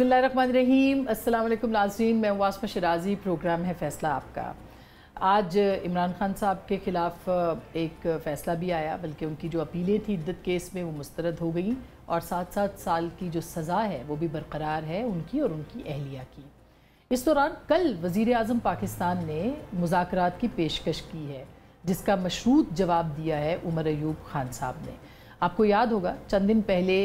बिस्मिल्लाहिर्रहमानिर्रहीम। अस्सलाम वालेकुम नाज़रीन, मैं वास्मा शिराज़ी, प्रोग्राम है फ़ैसला आपका। आज इमरान खान साहब के ख़िलाफ़ एक फ़ैसला भी आया, बल्कि उनकी जो अपीलें थी इद्दत केस में वो मुस्तरद हो गई और 7-7 साल की जो सज़ा है वो भी बरकरार है उनकी और उनकी अहलिया की। इस दौरान कल वज़ीर आज़म पाकिस्तान ने मुज़ाकरात की पेशकश की है, जिसका मशरूत जवाब दिया है उमर अयूब खान साहब ने। आपको याद होगा चंद दिन पहले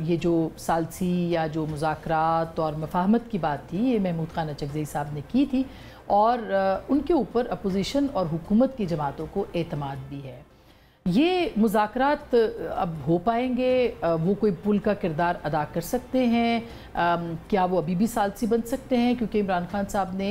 ये जो सालसी या जो मुज़ाकरात और मफाहमत की बात थी, ये महमूद खान अचकज़ई साहब ने की थी और उनके ऊपर अपोजिशन और हुकूमत की जमातों को एतमाद भी है। ये मुज़ाकरात अब हो पाएंगे? वो कोई पुल का किरदार अदा कर सकते हैं? क्या वो अभी भी सालसी बन सकते हैं? क्योंकि इमरान खान साहब ने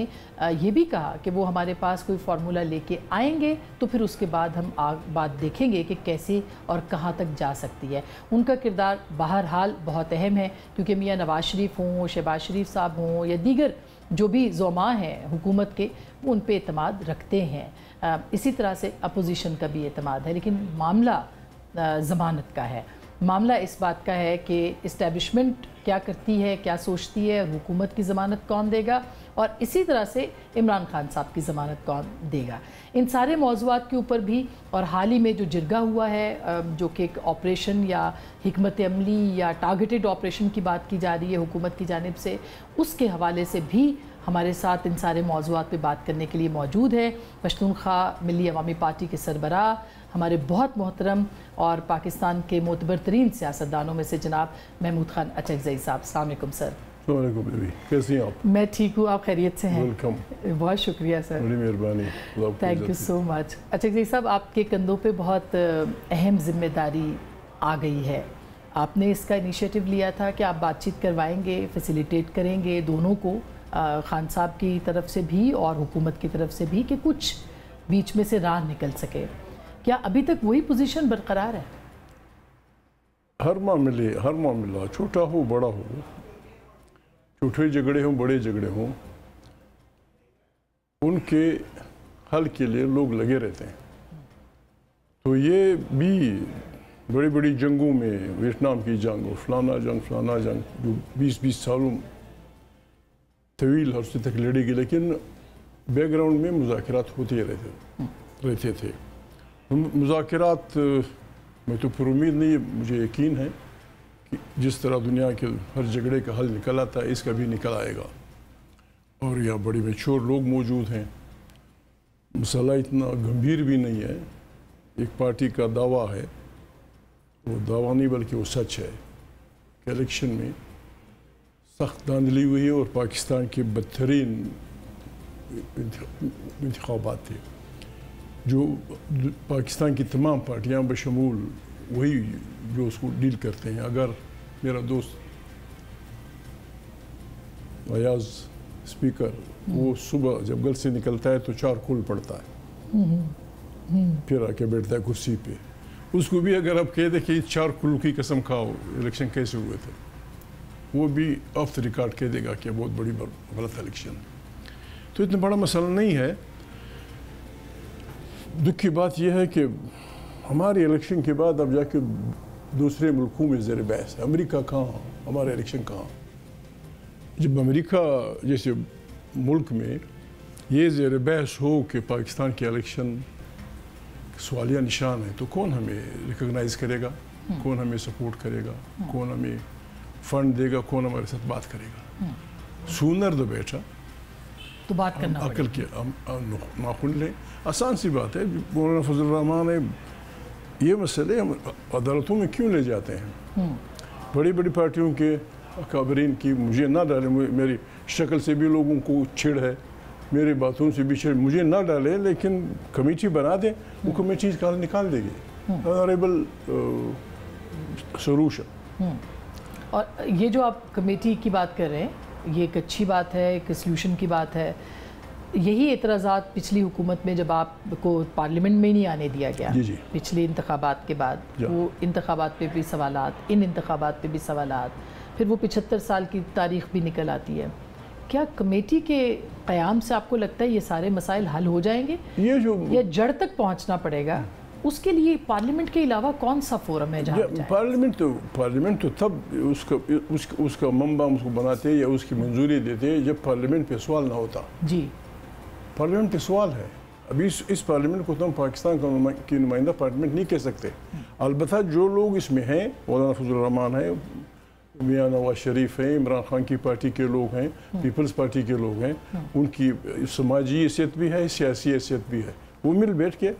ये भी कहा कि वो हमारे पास कोई फार्मूला लेके आएंगे तो फिर उसके बाद हम बात देखेंगे कि कैसे और कहाँ तक जा सकती है। उनका किरदार बहरहाल बहुत अहम है, क्योंकि मियाँ नवाज शरीफ हों, शहबाज शरीफ साहब हों या दीगर जो भी ज़ोमा हैं हुकूमत के, वो उन पर एतमाद रखते हैं। इसी तरह से अपोजिशन का भी एतमाद है, लेकिन मामला ज़मानत का है। मामला इस बात का है कि इस्टेब्लिशमेंट क्या करती है, क्या सोचती है, हुकूमत की ज़मानत कौन देगा और इसी तरह से इमरान खान साहब की ज़मानत कौन देगा। इन सारे मौज़ूआत के ऊपर भी और हाल ही में जो जिरगा हुआ है, जो कि एक ऑपरेशन या हिकमत अमली या टारगेटेड ऑपरेशन की बात की जा रही है हुकूमत की जानिब से, उसके हवाले से भी हमारे साथ इन सारे मौज़ूआत पे बात करने के लिए मौजूद है पश्तूनख्वा मिली अवामी पार्टी के सरबराह, हमारे बहुत मोहतरम और पाकिस्तान के मोतबर तरीन सियासतदानों में से जनाब महमूद खान अचकज़ई साहब। अस्सलाम वालेकुम सर। वालेकुम बेबी, कैसी हैं आप? मैं ठीक हूँ, आप खैरियत से हैं? वेलकम, बहुत शुक्रिया सर, बड़ी मेहरबानी, thank you so much. Achakzai साहब, आपके कंधों पे बहुत अहम जिम्मेदारी आ गई है। आपने इसका इनिशिएटिव लिया था कि आप बातचीत करवाएंगे, फैसिलिटेट करेंगे दोनों को, खान साहब की तरफ से भी और हुकूमत की तरफ से भी, कि कुछ बीच में से राह निकल सके। क्या अभी तक वही पोजीशन बरकरार है? हर मामला छोटा हो बड़ा हो, छोटे झगड़े हों बड़े झगड़े हों, उनके हल के लिए लोग लगे रहते हैं। तो ये भी बड़ी बड़ी जंगों में, वियतनाम की जंग और फलाना जंग जो 20-20 सालों तवील अरसे तक लड़ेगी, लेकिन बैकग्राउंड में मुज़ाकरात होते रहते थे। मुज़ाकरात में तो फिर उम्मीद नहीं है, मुझे यकीन है कि जिस तरह दुनिया के हर झगड़े का हल निकल आता है, इसका भी निकल आएगा। और यहाँ बड़ी मैच्योर लोग मौजूद हैं, मसला इतना गंभीर भी नहीं है। एक पार्टी का दावा है, वो दावा नहीं बल्कि वो सच है कि इलेक्शन में सख्त धांधली हुई है और पाकिस्तान के बदतरीन इंतखाबात थे, जो पाकिस्तान की तमाम पार्टियां बशमूल वही जो उसको डील करते हैं। अगर मेरा दोस्त अयाज स्पीकर, वो सुबह जब घर से निकलता है तो 4 कुल पढ़ता है, फिर आके बैठता है कुर्सी पे, उसको भी अगर आप कह दें कि 4 कुल की कसम खाओ इलेक्शन कैसे हुए थे, वो भी ऑफ द रिकॉर्ड कह देगा कि बहुत बड़ी गलत इलेक्शन है। तो इतना बड़ा मसला नहीं है। दुख की बात यह है कि हमारे इलेक्शन के बाद अब जाके दूसरे मुल्कों में ज़ेर बहस है। अमेरिका कहाँ, हमारा इलेक्शन कहाँ? जब अमेरिका जैसे मुल्क में ये ज़ेर बहस हो कि पाकिस्तान के इलेक्शन सवालिया निशान है, तो कौन हमें रिकॉग्नाइज़ करेगा, कौन हमें सपोर्ट करेगा, कौन हमें फंड देगा, कौन हमारे साथ बात करेगा? सूनर द बेटा तो बात करना अकल के नाखुन लें। आसान सी बात है। मौलाना फजल रहमान ने ये मसले हम अदालतों में क्यों ले जाते हैं? बड़ी बड़ी पार्टियों के अकाबरीन की मुझे ना डालें, मेरी शक्ल से भी लोगों को छिड़ है, मेरी बातों से भी छिड़, मुझे ना डालें, लेकिन कमेटी बना दें, वो कमेटी निकाल देगी। Honourable solution. और ये जो आप कमेटी की बात कर रहे हैं, ये एक अच्छी बात है, एक सल्यूशन की बात है। यही एतराज़ात पिछली हुकूमत में जब आपको पार्लियामेंट में नहीं आने दिया गया, जी। पिछले इंतखाबात के बाद, वो इंतखाबात पे भी सवालात, इन इंतखाबात पे भी सवालात, फिर वो 75 साल की तारीख़ भी निकल आती है। क्या कमेटी के क़याम से आपको लगता है ये सारे मसाइल हल हो जाएंगे, ये जो या जड़ तक पहुँचना पड़ेगा? اس کے لیے پارلیمنٹ کے علاوہ کون سا فورم ہے جہاں جائیں؟ پارلیمنٹ تو تب اس کا منبع اس کو بناتے یا اس کی منظوری دیتے جب پارلیمنٹ پہ سوال نہ ہوتا. جی پارلیمنٹ پہ سوال ہے. ابھی اس پارلیمنٹ کو تو ہم پاکستان کی نمائندہ پارلیمنٹ نہیں کہہ سکتے. البتہ جو لوگ اس میں ہیں، مولانا فضل الرحمان ہیں، میاں نواز شریف ہیں، عمران خان کی پارٹی کے لوگ ہیں، پیپلز پارٹی کے لوگ ہیں، ان کی سماجی حیثیت بھی ہے، سیاسی حیثیت بھی ہے. وہ مل بیٹھ کے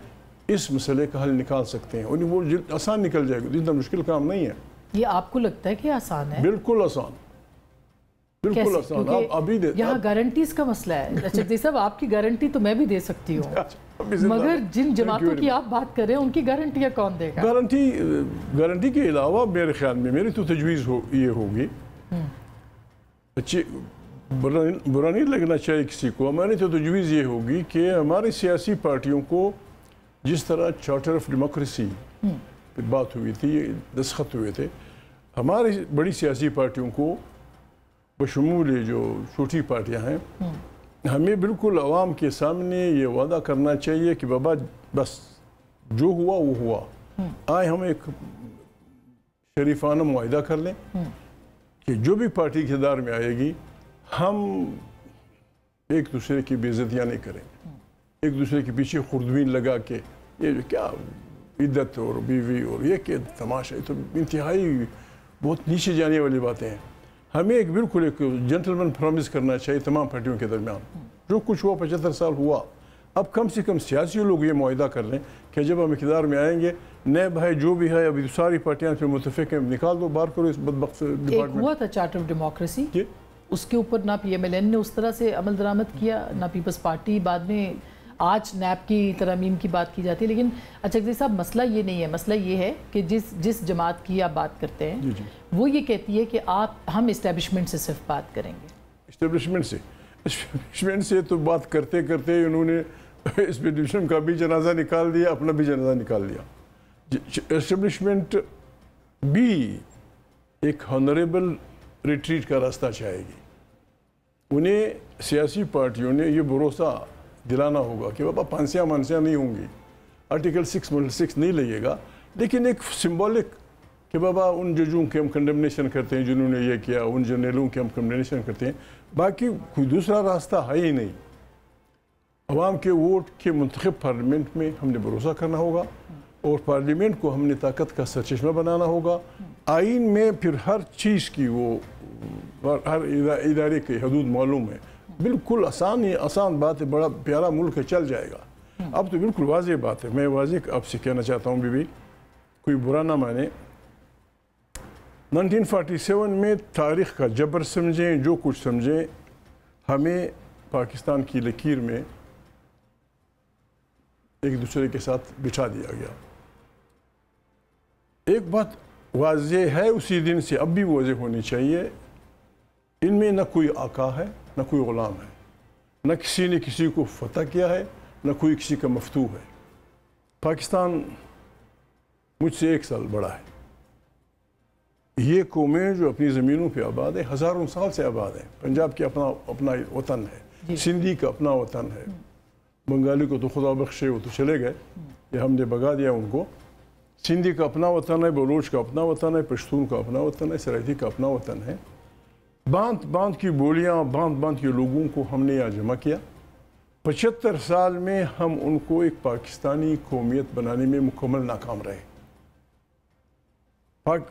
اس مسئلے کا حل نکال سکتے ہیں اور وہ آسان نکل جائے گا. اتنا مشکل کام نہیں ہے. یہ آپ کو لگتا ہے کہ آسان ہے؟ بالکل آسان، بالکل آسان. ابھی یہاں گارنٹیز کا مسئلہ ہے. اچھا صاحب، آپ کی گارنٹی تو میں بھی دے سکتی ہوں، مگر جن جماعتوں کی آپ بات کر رہے ہیں ان کی گارنٹیاں کون دے گا؟ گارنٹی کے علاوہ میرے خیال میں میری تو تجویز یہ ہوگی، اچھی برا نہیں لگنا چاہیے کسی کو، ہماری تو تجویز یہ ہوگی کہ ہماری سیاسی پارٹیوں کو جس طرح چارٹر آف ڈیموکریسی پہ بات ہوئی تھی، دستخط ہوئے تھے، ہماری بڑی سیاسی پارٹیوں کو بشمول جو چھوٹی پارٹیاں ہیں، ہمیں بالکل عوام کے سامنے یہ وعدہ کرنا چاہیے کہ بابا بس جو ہوا وہ ہوا. آئے ہم ایک شریفانہ معاہدہ کر لیں کہ جو بھی پارٹی اقتدار میں آئے گی ہم ایک دوسرے کی بے عزتیاں نہیں کریں، ایک دوسرے کے پیچھے خردوین لگا کے یہ جو کیا عدت اور بیوی اور یہ کہ تماشا، تو انتہائی بہت نیچے جانے والی باتیں ہیں. ہمیں بالکل ایک جنٹلمن پرومس کرنا چاہیے تمام پارٹیوں کے درمیان. جو کچھ ہوا 75 سال ہوا، اب کم سے کم سیاسی لوگ یہ معاہدہ کر لیں کہ جب ہم اقتدار میں آئیں گے، نئے بھائی جو بھی ہے ابھی ساری پارٹیاں پہ متفق ہیں، نکال دو، باہر کرو اس بدبخت ڈپارٹمنٹ. ہوا تھا چارٹر آف ڈیموکریسی، اس کے اوپر نہ پی ایم ایل این نے اس طرح سے عمل درآمد کیا، نہ پیپلز پارٹی. بعد میں آج نیب کی ترامیم کی بات کی جاتی ہے. لیکن اچھا صاحب، مسئلہ یہ نہیں ہے. مسئلہ یہ ہے کہ جس جماعت کی آپ بات کرتے ہیں وہ یہ کہتی ہے کہ ہم اسٹیبلشمنٹ سے صرف بات کریں گے. اسٹیبلشمنٹ سے تو بات کرتے کرتے انہوں نے اسٹیبلشمنٹ کا بھی جنازہ نکال دیا، اپنا بھی جنازہ نکال دیا. اسٹیبلشمنٹ بھی ایک ہانریبل ریٹریٹ کا راستہ چاہے گی. انہیں سیاسی پارٹیوں نے یہ بھروسہ دلانا ہوگا کہ بابا پھانسیاں مانسیاں نہیں ہوں گی، آرٹیکل 6 نہیں لگے گا، لیکن ایک سمبولک کہ بابا ان ججوں کے ہم کنڈمنیشن کرتے ہیں جنہوں نے یہ کیا، ان جرنیلوں کے ہم کنڈمنیشن کرتے ہیں. باقی کوئی دوسرا راستہ ہے ہی نہیں. عوام کے ووٹ کے منتخب پارلیمنٹ میں ہم نے بھروسہ کرنا ہوگا اور پارلیمنٹ کو ہم نے طاقت کا سرچشمہ بنانا ہوگا. آئین میں پھر ہر چیز کی وہ ہر ادارے کی حدود معلوم ہے. بالکل آسان بات ہے، بڑا پیارا ملک ہے، چل جائے گا. اب تو بالکل واضح بات ہے. میں واضح آپ سے کہنا چاہتا ہوں بھی کوئی برا نہ مانے. 1947 میں تاریخ کا جبر سمجھیں، جو کچھ سمجھیں، ہمیں پاکستان کی لکیر میں ایک دوسرے کے ساتھ بٹھا دیا گیا. ایک بات واضح ہے اسی دن سے، اب بھی واضح ہونی چاہیے، ان میں نہ کوئی آقا ہے نہ کوئی غلام ہے، نہ کسی نے کسی کو فتح کیا ہے، نہ کوئی کسی کا مفتوح ہے. پاکستان مجھ سے 1 سال بڑا ہے. یہ قومیں جو اپنی زمینوں پہ آباد ہیں، ہزاروں سال سے آباد ہیں. پنجاب کے اپنا وطن ہے، سندھی کا اپنا وطن ہے. بنگالی کو تو خدا بخشے، وہ تو چلے گئے، یہ ہم نے بگا دیا ان کو. سندھی کا اپنا وطن ہے، بلوچ کا اپنا وطن ہے، پشتون کا اپنا وطن ہے، سرائیکی کا اپنا وطن ہے. باندھ کی بولیاں، باندھ کے لوگوں کو ہم نے یہاں جمع کیا. 75 سال میں ہم ان کو ایک پاکستانی قومیت بنانے میں مکمل ناکام رہے.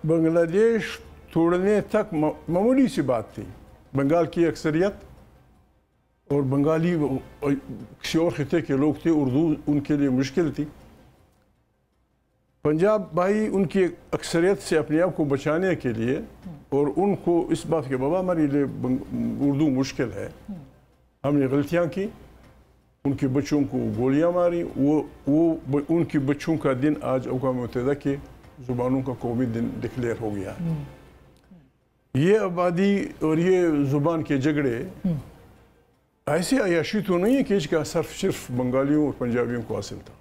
بنگلہ دیش توڑنے تک معمولی سی بات تھی. بنگال کی اکثریت اور بنگالی کسی اور خطے کے لوگ تھے، اردو ان کے لیے مشکل تھی. پنجاب بھائی ان کی اکثریت سے اپنے آپ کو بچانے کے لیے اور ان کو اس بات کے بابا ہمارے لیے اردو مشکل ہے، ہم نے غلطیاں کی، ان کے بچوں کو گولیاں ماری. وہ ان کے بچوں کا دن آج اقوام متحدہ کے زبانوں کا قومی دن ڈکلیئر ہو گیا ہے. یہ آبادی اور یہ زبان کے جھگڑے ایسے عیاشی تو نہیں ہے کہ اس کا صرف بنگالیوں اور پنجابیوں کو حاصل تھا.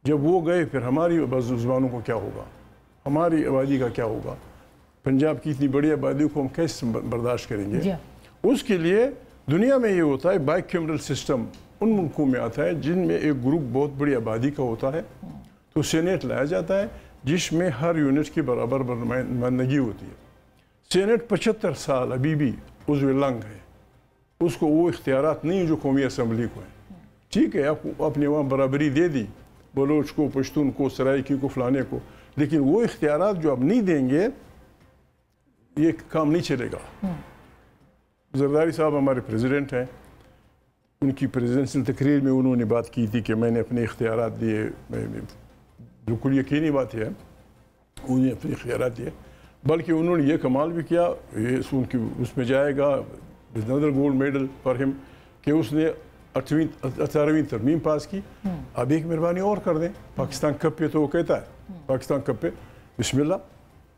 جب وہ گئے پھر ہماری زبانوں کو کیا ہوگا، ہماری آبادی کا کیا ہوگا؟ پنجاب کی اتنی بڑی آبادی کو ہم کیسے برداشت کریں گے؟ اس کے لیے دنیا میں یہ ہوتا ہے بائک کیمرل سسٹم ان ملکوں میں آتا ہے جن میں ایک گروپ بہت بڑی آبادی کا ہوتا ہے تو سینیٹ لایا جاتا ہے جس میں ہر یونٹ کی برابر نمائندگی ہوتی ہے. سینیٹ 75 سال ابھی بھی عضو لنگ ہے, اس کو وہ اختیارات نہیں جو قومی اسمبلی کو ہیں. ٹھیک ہے آپ نے وہاں برابری دے دی بلوچ کو, پشتون کو, سرائکی کو, فلانے کو, لیکن وہ اختیارات جو آپ نہیں دیں گے یہ کام نہیں چلے گا. زرداری صاحب ہمارے پریزیڈنٹ ہیں, ان کی پریزیڈنشل تقریر میں انہوں نے بات کی تھی کہ میں نے اپنے اختیارات دیے, بالکل یقینی بات ہے انہوں نے اپنے اختیارات دیے, بلکہ انہوں نے یہ کمال بھی کیا, اس میں جائے گا another گولڈ میڈل فار ہم کہ اس نے 18ویں ترمیم پاس کی. اب ایک مہربانی اور کر دیں, پاکستان کپ پہ تو وہ کہتا ہے پاکستان کپ پہ بسم اللہ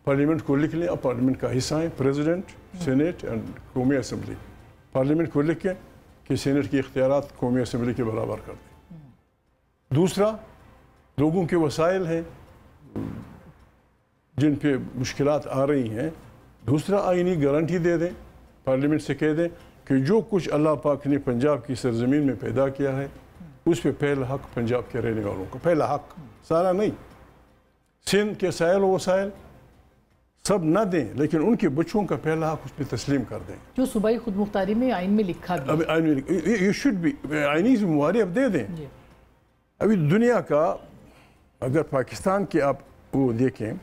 پارلیمنٹ کو لکھ لیں, اب پارلیمنٹ کا حصہ ہیں پریزیڈنٹ, سینیٹ اینڈ قومی اسمبلی. پارلیمنٹ کو لکھ کے کہ سینیٹ کے اختیارات قومی اسمبلی کے برابر کر دیں. دوسرا, لوگوں کے وسائل ہیں جن پہ مشکلات آ رہی ہیں, دوسرا آئینی گارنٹی دے دیں, پارلیمنٹ سے کہہ دیں کہ جو کچھ اللہ پاک نے پنجاب کی سرزمین میں پیدا کیا ہے اس پہ پہلا حق پنجاب کے رہنے والوں کا, پہلا حق, سارا نہیں. سندھ کے سائل و وسائل سب نہ دیں لیکن ان کے بچوں کا پہلا حق اس پہ تسلیم کر دیں, جو صوبائی خود مختاری میں آئین میں لکھا بھی ہے. یہ شوڈ بھی آئینی ذمہ داری اب دے دیں. ابھی دنیا کا اگر پاکستان کے آپ وہ دیکھیں,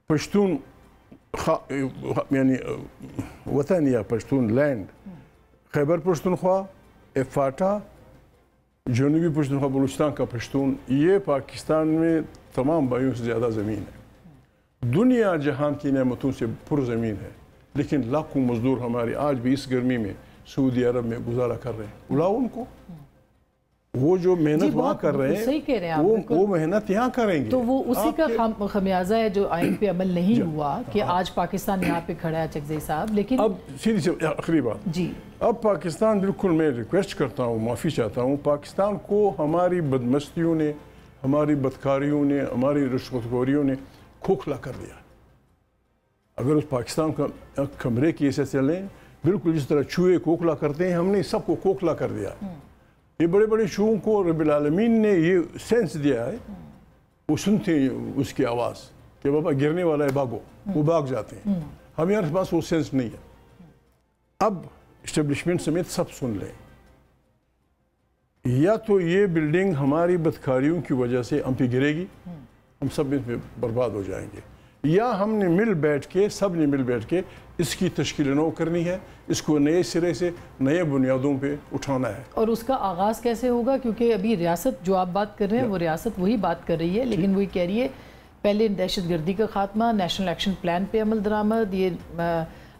پشتون یعنی وطن یا پشتون لینڈ, خیبر پشتونخوا, افاٹا, جنوبی پشتونخوا بلوچستان کا پشتون, یہ پاکستان میں تمام بھائیوں سے زیادہ زمین ہے. دنیا جہان کی نعمتوں سے پر زمین ہے, لیکن لاکھوں مزدور ہمارے آج بھی اس گرمی میں سعودی عرب میں گزارا کر رہے ہیں. بلاؤ ان کو, وہ جو محنت وہاں کر رہے ہیں وہ محنت یہاں کریں گے. تو وہ اسی کا خمیازہ ہے جو آئین پہ عمل نہیں ہوا کہ آج پاکستان یہاں پہ کھڑا ہے چکزئی صاحب. لیکن اب سیدھی سی آخری بات, جی اب پاکستان, بالکل میں ریکویسٹ کرتا ہوں, معافی چاہتا ہوں, پاکستان کو ہماری بدمستیوں نے, ہماری بدکاریوں نے, ہماری رشوت خوریوں نے کھوکھلا کر دیا. اگر اس پاکستان کا کمرے کی ایسے چلیں, بالکل جس طرح چوہے کھوکھلا کرتے ہیں, ہم نے سب کو کھوکھلا کر دیا. یہ بڑے بڑے چوہوں کو رب العالمین نے یہ سینس دیا ہے, وہ سنتے ہیں اس کی آواز کہ بابا گرنے والا ہے بھاگو, وہ بھاگ جاتے ہیں. ہمارے پاس وہ سینس نہیں ہے. اب اسٹیبلشمنٹ سمیت سب سن لیں, یا تو یہ بلڈنگ ہماری بدکاریوں کی وجہ سے ہم پہ گرے گی, ہم سب اس میں برباد ہو جائیں گے, یا ہم نے مل بیٹھ کے, سب نے مل بیٹھ کے اس کی تشکیل نو کرنی ہے, اس کو نئے سرے سے نئے بنیادوں پہ اٹھانا ہے. اور اس کا آغاز کیسے ہوگا؟ کیونکہ ابھی ریاست جو آپ بات کر رہے ہیں وہ ریاست وہی بات کر رہی ہے, لیکن وہی کہہ رہی ہے پہلے دہشت گردی کا خاتمہ, نیشنل ایکشن پلان پہ عمل درآمد, یہ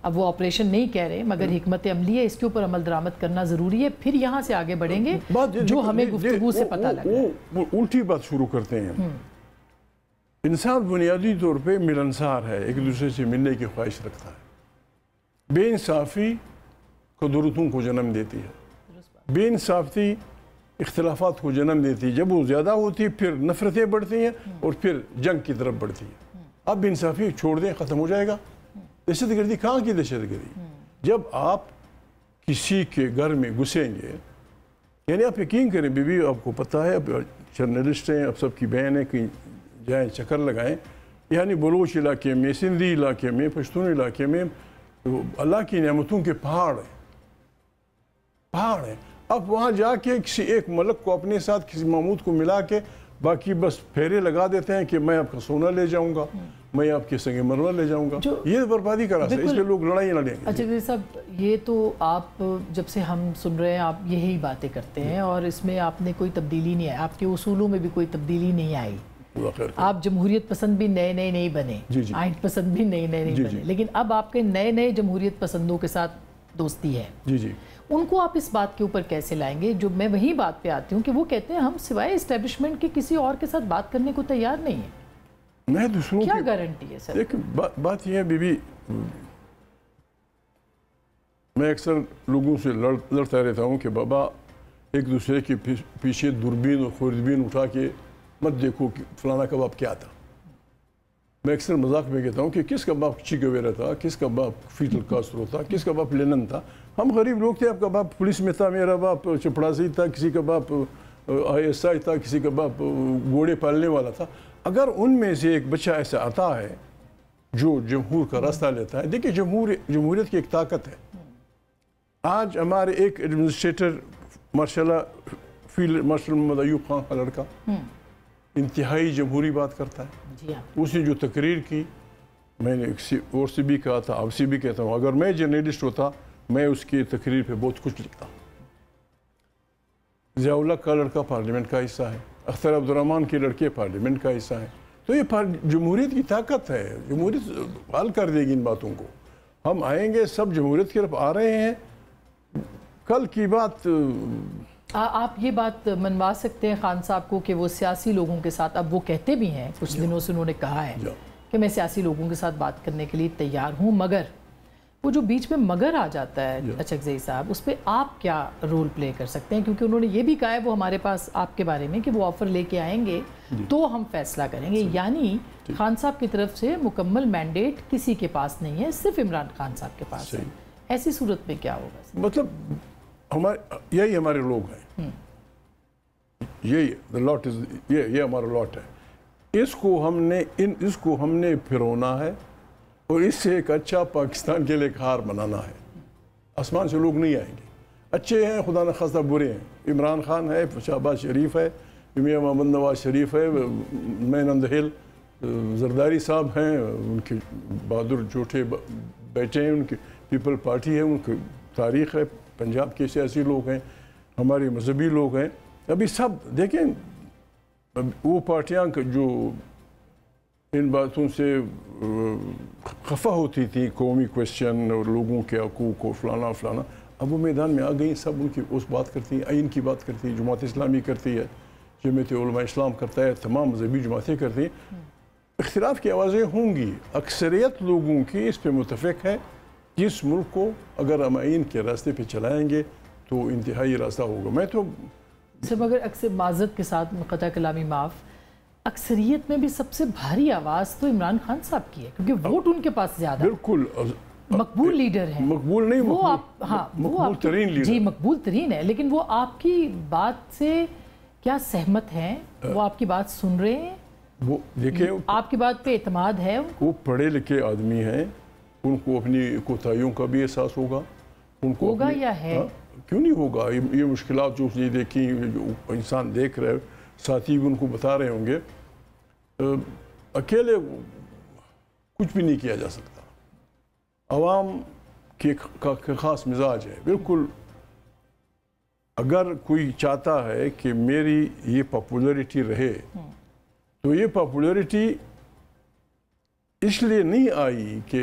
اب وہ آپریشن نہیں کہہ رہے مگر حکمت عملی ہے, اس کے اوپر عمل درآمد کرنا ضروری ہے, پھر یہاں سے آگے بڑھیں گے. جو ہمیں گفتگو سے پتہ لگا وہ الٹی بات شروع کرتے ہیں. انسان بنیادی طور پہ ملنسار ہے, ایک دوسرے سے ملنے کی خواہش رکھتا ہے. بے انصافی قدرتوں کو جنم دیتی ہے, بے انصافی اختلافات کو جنم دیتی ہے. جب وہ زیادہ ہوتی ہے پھر نفرتیں بڑھتی ہیں اور پھر جنگ کی طرف بڑھتی ہے. اب بے انصافی چھوڑ دیں, ختم ہو جائے گا. دہشت گردی کہاں کی دہشت گردی؟ جب آپ کسی کے گھر میں گھسیں گے, یعنی آپ یقین کریں بی بی, آپ کو پتہ ہے, اب جرنلسٹ ہیں, اب سب کی بہن ہیں, کہیں جائیں چکر لگائیں, یعنی بلوچ علاقے میں, سندھی علاقے میں, پشتون علاقے میں اللہ کی نعمتوں کے پہاڑ ہیں, پہاڑ ہیں. اب وہاں جا کے کسی ایک ملک کو اپنے ساتھ, کسی محمود کو ملا کے باقی بس پھیرے لگا دیتے ہیں کہ میں آپ کا سونا لے جاؤں گا, میں آپ کے سنگ مرمر لے جاؤں گا. یہ بربادی کا راستہ ہے, اس پہ لوگ لڑائی لڑیں گے. اچھا صاحب, یہ تو آپ جب سے ہم سن رہے ہیں آپ یہی باتیں کرتے ہیں اور اس میں آپ نے کوئی تبدیلی نہیں آئی, آپ کے اصولوں میں بھی کوئی تبدیلی نہیں آئی. آپ جمہوریت پسند بھی نئے نئے نہیں بنے, آئین پسند بھی نئے نئے نہیں بنے, لیکن اب آپ کے نئے نئے جمہوریت پسندوں کے ساتھ دوستی ہے. ان کو آپ اس بات کے اوپر کیسے لائیں گے؟ جو میں وہی بات پہ آتی ہوں کہ وہ کہتے ہیں ہم سوائے اسٹیبلشمنٹ کے کسی اور کے ساتھ بات کرنے کو تیار نہیں ہیں. میں دوسروں کیا گارنٹی ہے سر؟ بات یہ ہے بی بی, میں اکثر لوگوں سے لڑتا رہتا ہوں کہ بابا ایک دوسرے کے پیچھے دوربین اور خوردبین اٹھا کے مت دیکھو کہ فلانا کا باپ کیا تھا. میں اکثر مذاق میں کہتا ہوں کہ کس کا باپ چی گویرا تھا, کس کا باپ فیڈل کاسٹرو تھا, کس کا باپ لینن تھا. ہم غریب لوگ تھے, آپ کا باپ پولیس میں تھا, میرا باپ چپڑاسی تھا, کسی کا باپ ISI تھا, کسی کا باپ گھوڑے پالنے والا تھا. اگر ان میں سے ایک بچہ ایسا آتا ہے جو جمہور کا راستہ لیتا ہے, دیکھیں جمہوریت کی ایک طاقت ہے. آج ہمارے ایک ایڈمنسٹریٹر ماشاء محمد ایوب خان کا لڑکا انتہائی جمہوری بات کرتا ہے. اس نے جو تقریر کی, میں نے اور سے بھی کہا تھا, آپ سے بھی کہتا ہوں, اگر میں جرنلسٹ ہوتا میں اس کی تقریر پہ بہت کچھ لکھتا. ضیاء اللہ کا لڑکا پارلیمنٹ کا حصہ ہے, اختر عبدالرحمن کے لڑکے پارلیمنٹ کا حصہ ہیں. تو یہ جمہوریت کی طاقت ہے, جمہوریت حل کر دے گی ان باتوں کو. ہم آئیں گے, سب جمہوریت کی طرف آ رہے ہیں. کل کی بات آپ یہ بات منوا سکتے ہیں خان صاحب کو کہ وہ سیاسی لوگوں کے ساتھ, اب وہ کہتے بھی ہیں, کچھ دنوں سے انہوں نے کہا ہے کہ میں سیاسی لوگوں کے ساتھ بات کرنے کے لیے تیار ہوں, مگر وہ جو بیچ میں مگر آ جاتا ہے اچکزئی صاحب, اس پہ آپ کیا رول پلے کر سکتے ہیں؟ کیونکہ انہوں نے یہ بھی کہا ہے وہ ہمارے پاس آپ کے بارے میں کہ وہ آفر لے کے آئیں گے تو ہم فیصلہ کریں گے. یعنی خان صاحب کی طرف سے مکمل مینڈیٹ کسی کے پاس نہیں ہے, صرف عمران خان صاحب کے پاس ہے. ایسی صورت میں کیا ہوگا؟ مطلب یہی ہمارے لوگ ہیں, یہ ہمارا لاٹ ہے. اس کو ہم نے پھرونا ہے اور اس سے ایک اچھا پاکستان کے لیے ایک ہار بنانا ہے. آسمان سے لوگ نہیں آئیں گے, اچھے ہیں خدا نہ خواستہ برے ہیں. عمران خان ہے, شہباز شریف ہے, میاں محمد نواز شریف ہے, مین آن دی ہل زرداری صاحب ہیں, ان کے بہادر جوٹے بیٹے ہیں, ان کی پیپل پارٹی ہے, ان کی تاریخ ہے, پنجاب کے سیاسی لوگ ہیں, ہمارے مذہبی لوگ ہیں. ابھی سب دیکھیں وہ پارٹیاں جو ان باتوں سے خفا ہوتی تھی, قومی کویسچن اور لوگوں کے حقوق کو فلانا فلانا, اب وہ میدان میں آ گئی. سب ان کی اس بات کرتی ہیں, آئین کی بات کرتی ہے, جماعت اسلامی کرتی ہے, جمعیت علماء اسلام کرتا ہے, تمام مذہبی جماعتیں کرتی ہیں. اختلاف کی آوازیں ہوں گی, اکثریت لوگوں کی اس پہ متفق ہے کہ اس ملک کو اگر ہم آئین کے راستے پہ چلائیں گے تو انتہائی راستہ ہوگا. میں تو صرف اگر اکثر معذرت کے ساتھ قطع کلامی معاف, اکثریت میں بھی سب سے بھاری آواز تو عمران خان صاحب کی ہے کیونکہ ووٹ ان کے پاس زیادہ, بالکل مقبول لیڈر ہیں. مقبول نہیں, وہ آپ, ہاں مقبول ترین لیڈر, جی مقبول ترین ہے, لیکن وہ آپ کی بات سے کیا سہمت ہیں؟ وہ آپ کی بات سن رہے ہیں؟ وہ دیکھیں آپ کی بات پہ اعتماد ہے؟ وہ پڑھے لکھے آدمی ہیں, ان کو اپنی کوتاہیوں کا بھی احساس ہوگا. ان کو ہوگا یا ہے؟ کیوں نہیں ہوگا. یہ مشکلات جو اس نے دیکھی, جو انسان دیکھ رہے, ساتھی بھی ان کو بتا رہے ہوں گے. اکیلے کچھ بھی نہیں کیا جا سکتا. عوام کا خاص مزاج ہے. بالکل اگر کوئی چاہتا ہے کہ میری یہ پاپولیرٹی رہے تو یہ پاپولیرٹی اس لیے نہیں آئی کہ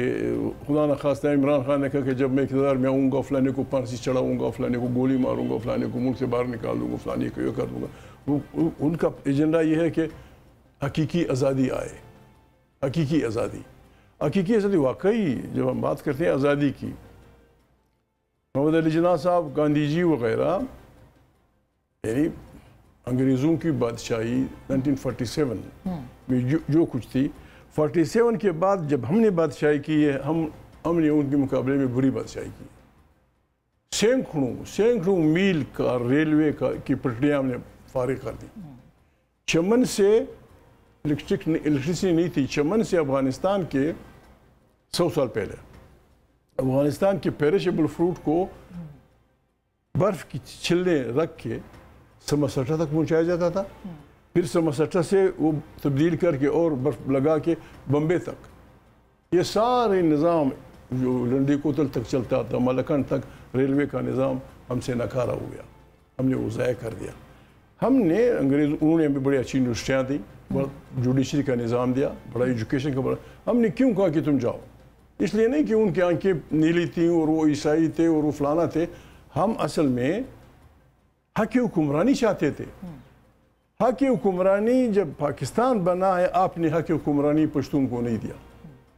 خدا نخواستہ عمران خان نے کہا کہ جب میں اقتدار میں آؤں گا فلانے کو پھانسی چڑھاؤں گا, فلانے کو گولی ماروں گا, فلانے کو ملک سے باہر نکال دوں گا, فلانے کو یہ کر دوں گا. ان کا ایجنڈا یہ ہے کہ حقیقی آزادی آئے. حقیقی آزادی واقعی جب ہم بات کرتے ہیں آزادی کی, محمد علی جناح صاحب, گاندھی جی وغیرہ, یعنی انگریزوں کی بادشاہی 1947 میں جو کچھ تھی, 47 کے بعد جب ہم نے بادشاہی کی ہے, ہم نے ان کے مقابلے میں بری بادشاہی کی. سینکڑوں میل کا ریلوے کی پٹریاں ہم نے فارغ کر دی. چمن سے الیکٹریسٹی نہیں تھی. چمن سے افغانستان کے 100 سال پہلے افغانستان کے پیریشیبل فروٹ کو برف کی چھلنے رکھ کے سمرسٹا تک پہنچایا جاتا تھا. پھر سمرسٹا سے وہ تبدیل کر کے اور برف لگا کے بمبے تک. یہ سارے نظام جو لنڈی کوتل تک چلتا تھا, ملکنڈ تک ریلوے کا نظام ہم سے ناکارہ ہو گیا. ہم نے وہ ضائع کر دیا. ہم نے انہوں نے ہمیں بڑی اچھی یونیورسٹیاں دیں, بڑا جوڈیشری کا نظام دیا, بڑا ایجوکیشن کا بڑا. ہم نے کیوں کہا کہ تم جاؤ؟ اس لیے نہیں کہ ان کی آنکھیں نیلی تھیں اور وہ عیسائی تھے اور وہ فلانا تھے. ہم اصل میں حق حکمرانی چاہتے تھے. حق حکمرانی جب پاکستان بنا ہے, آپ نے حق حکمرانی پشتون کو نہیں دیا,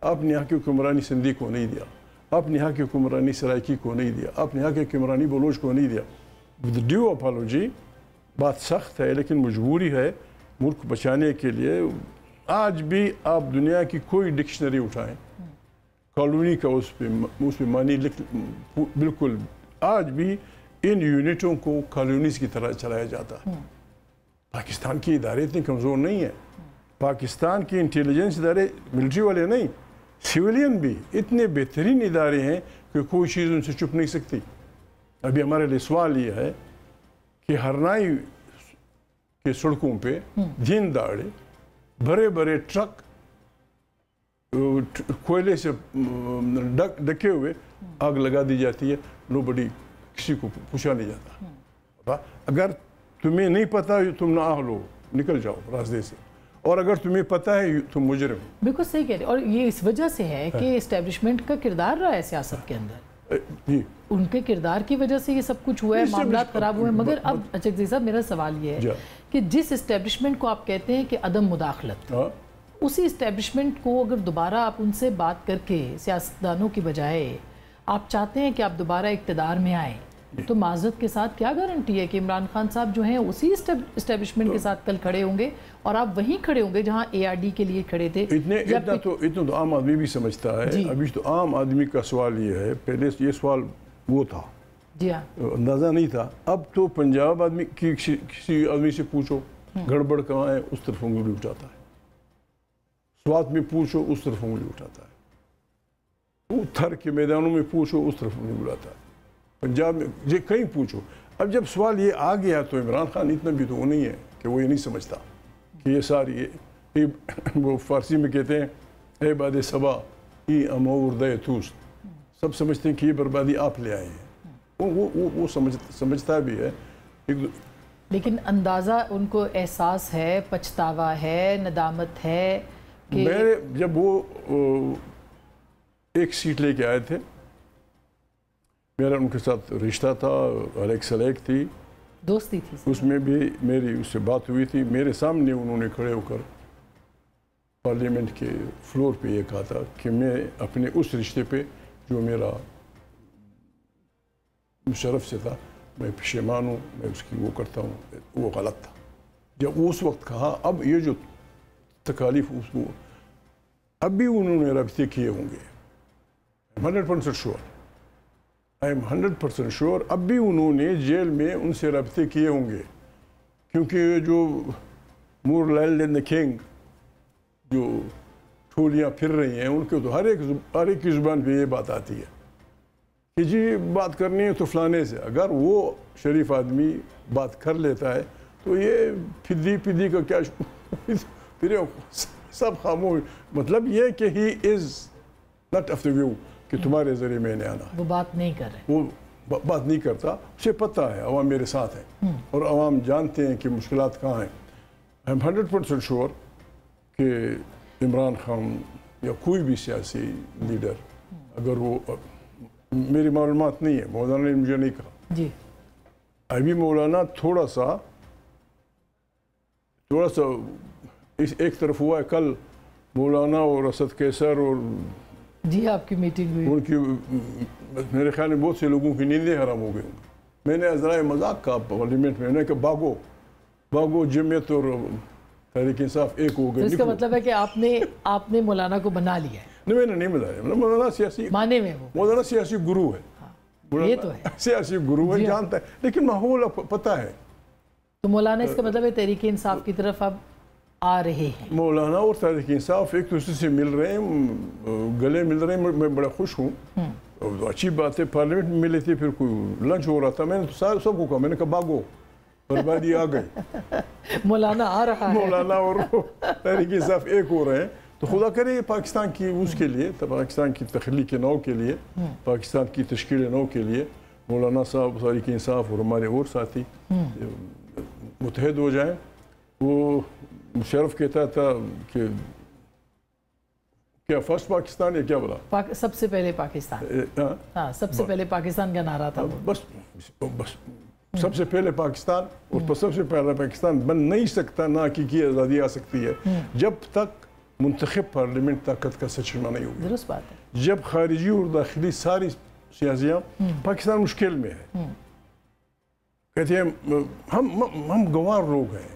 آپ نے حق حکمرانی سندھی کو نہیں دیا, آپ نے حق حکمرانی سرائکی کو نہیں دیا, آپ نے حق حکمرانی بلوچ کو نہیں دیا. ود ڈیو اپالوجی, بات سخت ہے لیکن مجبوری ہے ملک بچانے کے لیے. آج بھی آپ دنیا کی کوئی ڈکشنری اٹھائیں, کالونی کا اس پہ معنی بالکل آج بھی ان یونٹوں کو کالونیز کی طرح چلایا جاتا ہے. पाकिस्तान के इदारे इतने कमज़ोर नहीं हैं। पाकिस्तान के इंटेलिजेंस इदारे मिलिट्री वाले नहीं, सिविलियन भी इतने बेहतरीन इदारे हैं कि कोई चीज़ उनसे छुप नहीं सकती। अभी हमारे लिए सवाल ये है कि हरनाई के सड़कों पे दिन दहाड़े बड़े बड़े ट्रक कोयले से ढके हुए आग लगा दी जाती है, नोबडी किसी को पूछा नहीं जाता। अगर तुम्हें नहीं पता तुम ना लो, निकल जाओ रास्ते से, और अगर तुम्हें पता है तुम मुजरिम। बिल्कुल सही कह रहे हैं। और ये इस वजह से है कि इस्टेब्लिशमेंट का किरदार रहा है सियासत के अंदर, जी उनके किरदार की वजह से ये सब कुछ हुआ है, मामला खराब हुए हैं। मगर अब चकजी साहब मेरा सवाल ये है कि जिस इस्टेब्लिशमेंट को आप कहते हैं कि अदम मुदाखलत, उसी इस्टेब्लिशमेंट को अगर दोबारा आप उनसे बात करके सियासतदानों की बजाय आप चाहते हैं कि आप दोबारा इक़्तिदार में आए, तो माजरत के साथ क्या गारंटी है कि इमरान खान साहब जो हैं उसी इस्टेब्लिशमेंट के साथ कल खड़े होंगे और आप वहीं खड़े होंगे जहां ARD के लिए खड़े थे? इतना तो आम आदमी भी समझता है। अभी तो आम आदमी का सवाल ये है, पहले ये सवाल वो था, जी हाँ, अंदाज़ा नहीं था। अब तो पंजाब आदमी की किसी आदमी से पूछो गड़बड़ कहाँ है, उस तरफ उंगली उठाता है। स्वात में पूछो, उस तरफ उंगली उठाता है। थर के मैदानों में पूछो, उस तरफ उंगली उठाता है। पंजाब में ये कहीं पूछो। अब जब सवाल ये आ गया तो इमरान खान इतना भी तो वो नहीं है कि वो ये नहीं समझता कि ये सारी वो फारसी में कहते हैं ए बाद सबा ई अमोर तूस, सब समझते हैं कि ये बर्बादी आप ले आए हैं। वो समझता भी है। लेकिन अंदाज़ा उनको एहसास है, पछतावा है, नदामत है कि मेरे जब वो एक सीट लेके आए थे, मेरा उनके साथ रिश्ता था, अलग सलेक थी, दोस्ती थी, उसमें भी मेरी उससे बात हुई थी। मेरे सामने उन्होंने खड़े होकर पार्लियामेंट के फ्लोर पे ये कहा था कि मैं अपने उस रिश्ते पे जो मेरा मुशर्रफ से था, मैं पशेमान हूँ, मैं उसकी वो करता हूँ, वो गलत था। जब उस वक्त कहा, अब ये जो तकालीफ उसको अब भी उन्होंने रब्ते किए होंगे, 100% श्योर, आई एम 100% श्योर। अब भी उन्होंने जेल में उनसे रब्ते किए होंगे, क्योंकि जो मोर लाइल किंग जो ठोलियाँ फिर रही हैं, उनके तो हर एक की ज़ुबान पे ये बात आती है कि जी बात करनी है तो फलाने से। अगर वो शरीफ आदमी बात कर लेता है तो ये फिदी का क्या फिर सब खामोश। मतलब ये कि he is not of the view कि तुम्हारे ज़रिए मैंने आना, वो बात नहीं कर रहे, वो बात नहीं करता। उसे पता है अवाम मेरे साथ है और अवाम जानते हैं कि मुश्किलात कहाँ हैं। आई एम 100% श्योर कि इमरान खान या कोई भी सियासी लीडर, अगर वो, मेरी मालूमात नहीं है, मौलाना ने मुझे नहीं कहा जी, अभी मौलाना थोड़ा सा इस एक तरफ हुआ है। कल मौलाना और असद कैसर और जी आपकी मीटिंग हुई, उनकी मेरे ख्याल में बहुत से लोगों की नींदें हराम हो गई होंगी। मैंने ज़रा मजाक कहा पार्लियामेंट में, कि भागो जमीयत और तहरीक इंसाफ एक हो गए। तो इसका मतलब है कि आपने मौलाना को बना लिया है? नहीं, मैंने नहीं बनाया। मतलब मौलाना सियासी माने में वो मौलाना सियासी गुरु है। हाँ, ये तो है, सियासी गुरु है, जानता है, लेकिन माहौल पता है। तो मौलाना इसका मतलब है तहरीक इंसाफ की तरफ अब आ रहे हैं। मौलाना और तहरीक इंसाफ एक दूसरे से मिल रहे हैं, गले मिल रहे हैं। मैं बड़ा खुश हूँ, अच्छी बात है। पार्लियामेंट में मिले थे, फिर कोई लंच हो रहा था, मैंने तो सबको कहा, मैंने कहा भागो, बर्बादी आ गई। मौलाना आ रहा है, मौलाना और तहरीक इंसाफ एक हो रहे हैं। तो खुदा करे पाकिस्तान की उसके लिए, तो पाकिस्तान की तख्लीक नौ के लिए, पाकिस्तान की तश्कील नौ के लिए मौलाना साहब, तहरीक इंसाफ और हमारे और साथी मुतहद हो जाएं। वो मुशर्रफ कहता था कि क्या फर्स्ट पाकिस्तान या क्या बोला, सबसे पहले पाकिस्तान, हाँ सबसे पहले पाकिस्तान का नारा था वो। बस सबसे पहले पाकिस्तान, और सबसे पहला पाकिस्तान बन नहीं सकता, ना की आज़ादी आ सकती है जब तक मुंतखब पार्लियामेंट ताकत का सचना नहीं होगी। दुरुस्त बात है। जब खारिजी और दाखिली सारी सियासियाँ, पाकिस्तान मुश्किल में है। कहते हैं हम गंवार लोग हैं,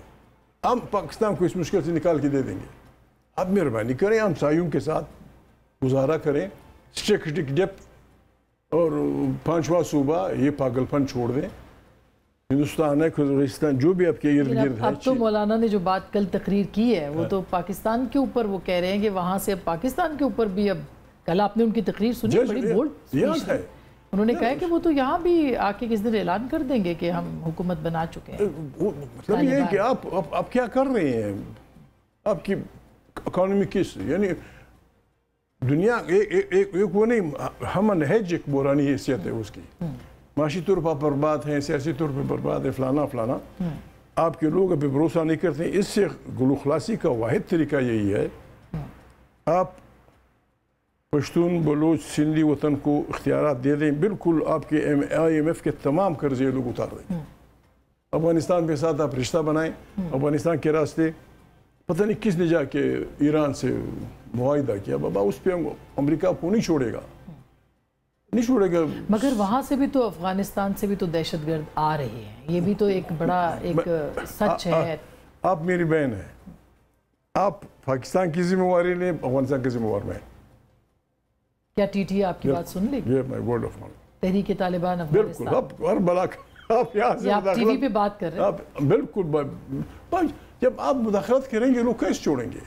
हम पाकिस्तान को इस मुश्किल से निकाल के दे देंगे। आप मेहरबानी करें, हम सायों के साथ गुजारा करें, स्ट्रेटेजिक डेप्थ और 5वां सूबा, ये पागलपन छोड़ दें। हिंदुस्तान है, कजाकिस्तान, जो भी आपके इर्द गिर्द है। अब तो मौलाना ने जो बात कल तकरीर की है वो तो पाकिस्तान के ऊपर वो कह रहे हैं कि वहाँ से अब पाकिस्तान के ऊपर भी, अब कल आपने उनकी तकरीर सुनी, बड़ी बोल्ड याद है, उन्होंने कहा कि वो तो यहाँ भी आके किस दिन ऐलान कर देंगे कि हम हुकूमत बना चुके हैं। मतलब ये है कि आप क्या कर रहे हैं, आपकी इकॉनमी किस, यानी दुनिया एक वो नहीं, हम नहज एक बुरानी हैसियत है उसकी, माशी तौर पर बर्बाद है, सियासी तौर पर बर्बाद है, फलाना फलाना। आपके लोग अभी भरोसा नहीं करते। इससे गुलखलासी का वाहिद तरीका यही है, आप पश्तून, बलोच, सिंधी वतन को इख्तियारात दे दें, बिल्कुल आपके IMF के तमाम कर्जे लोग उतार दें। अफगानिस्तान के साथ आप रिश्ता बनाएं, अफगानिस्तान के रास्ते पता नहीं किसने जाके ईरान से मुआहिदा किया, बाबा उस पर अमेरिका को नहीं छोड़ेगा, नहीं छोड़ेगा। मगर वहाँ से भी तो, अफगानिस्तान से भी तो दहशतगर्द आ रहे हैं, ये भी तो एक बड़ा एक सच है। आप मेरी बहन है, आप पाकिस्तान की जिम्मेवारी लें, अफगानिस्तान की जिम्मेवार में। क्या TT आपकी बात सुन लेगी? ये माय वर्ड ऑफ ऑनर, तहरीक तालिबान बिल्कुल। आप हर बला आप यहाँ से आप टीवी पे बात कर रहे हैं, आप बिल्कुल। जब आप मुदाखलत करेंगे लोग कैसे छोड़ेंगे?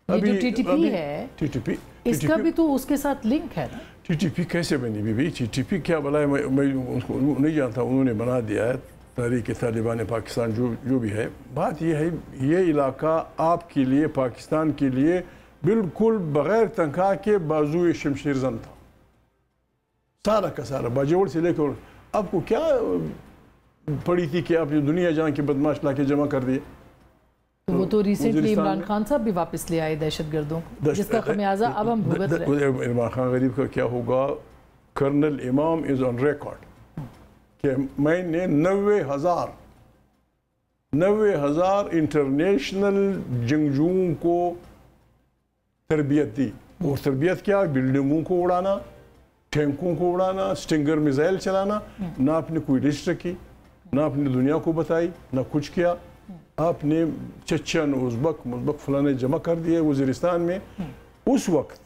ये जो TTP है, TTP इसका भी तो उसके साथ लिंक है ना। TTP कैसे बनी बीबी? TTP क्या भला है, मैं उसको नहीं जानता, उन्होंने बना दिया है, तहरीक तालिबान पाकिस्तान जो भी है। बात ये है, ये इलाका आपके लिए, पाकिस्तान के लिए बिल्कुल बग़ैर तनख्वाह के बाजू शमशीर जन था, सारा का सारा, बाजोड़ से लेकर। आपको क्या पड़ी थी कि आप दुनिया जहाँ के बदमाश ला के जमा कर दिए? तो वो तो रिसेंटली इमरान खान साहब भी वापस ले आए दहशतगर्दों को, जिसका खमियाजा अब हम भुगत रहे हैं। इमरान खान गरीब का क्या होगा? कर्नल इमाम इज ऑन रिकॉर्ड कि मैंने 90,000 इंटरनेशनल जंगजुओं को तरबियत दी। और तरबियत क्या? बिल्डिंगों को उड़ाना, टैंकों को उड़ाना, स्टिंगर मिसाइल चलाना। ना आपने कोई लिस्ट रखी, ना आपने दुनिया को बताई, ना कुछ किया। आपने चचन, उज़्बक फलाने जमा कर दिए वज़ीरिस्तान में। उस वक्त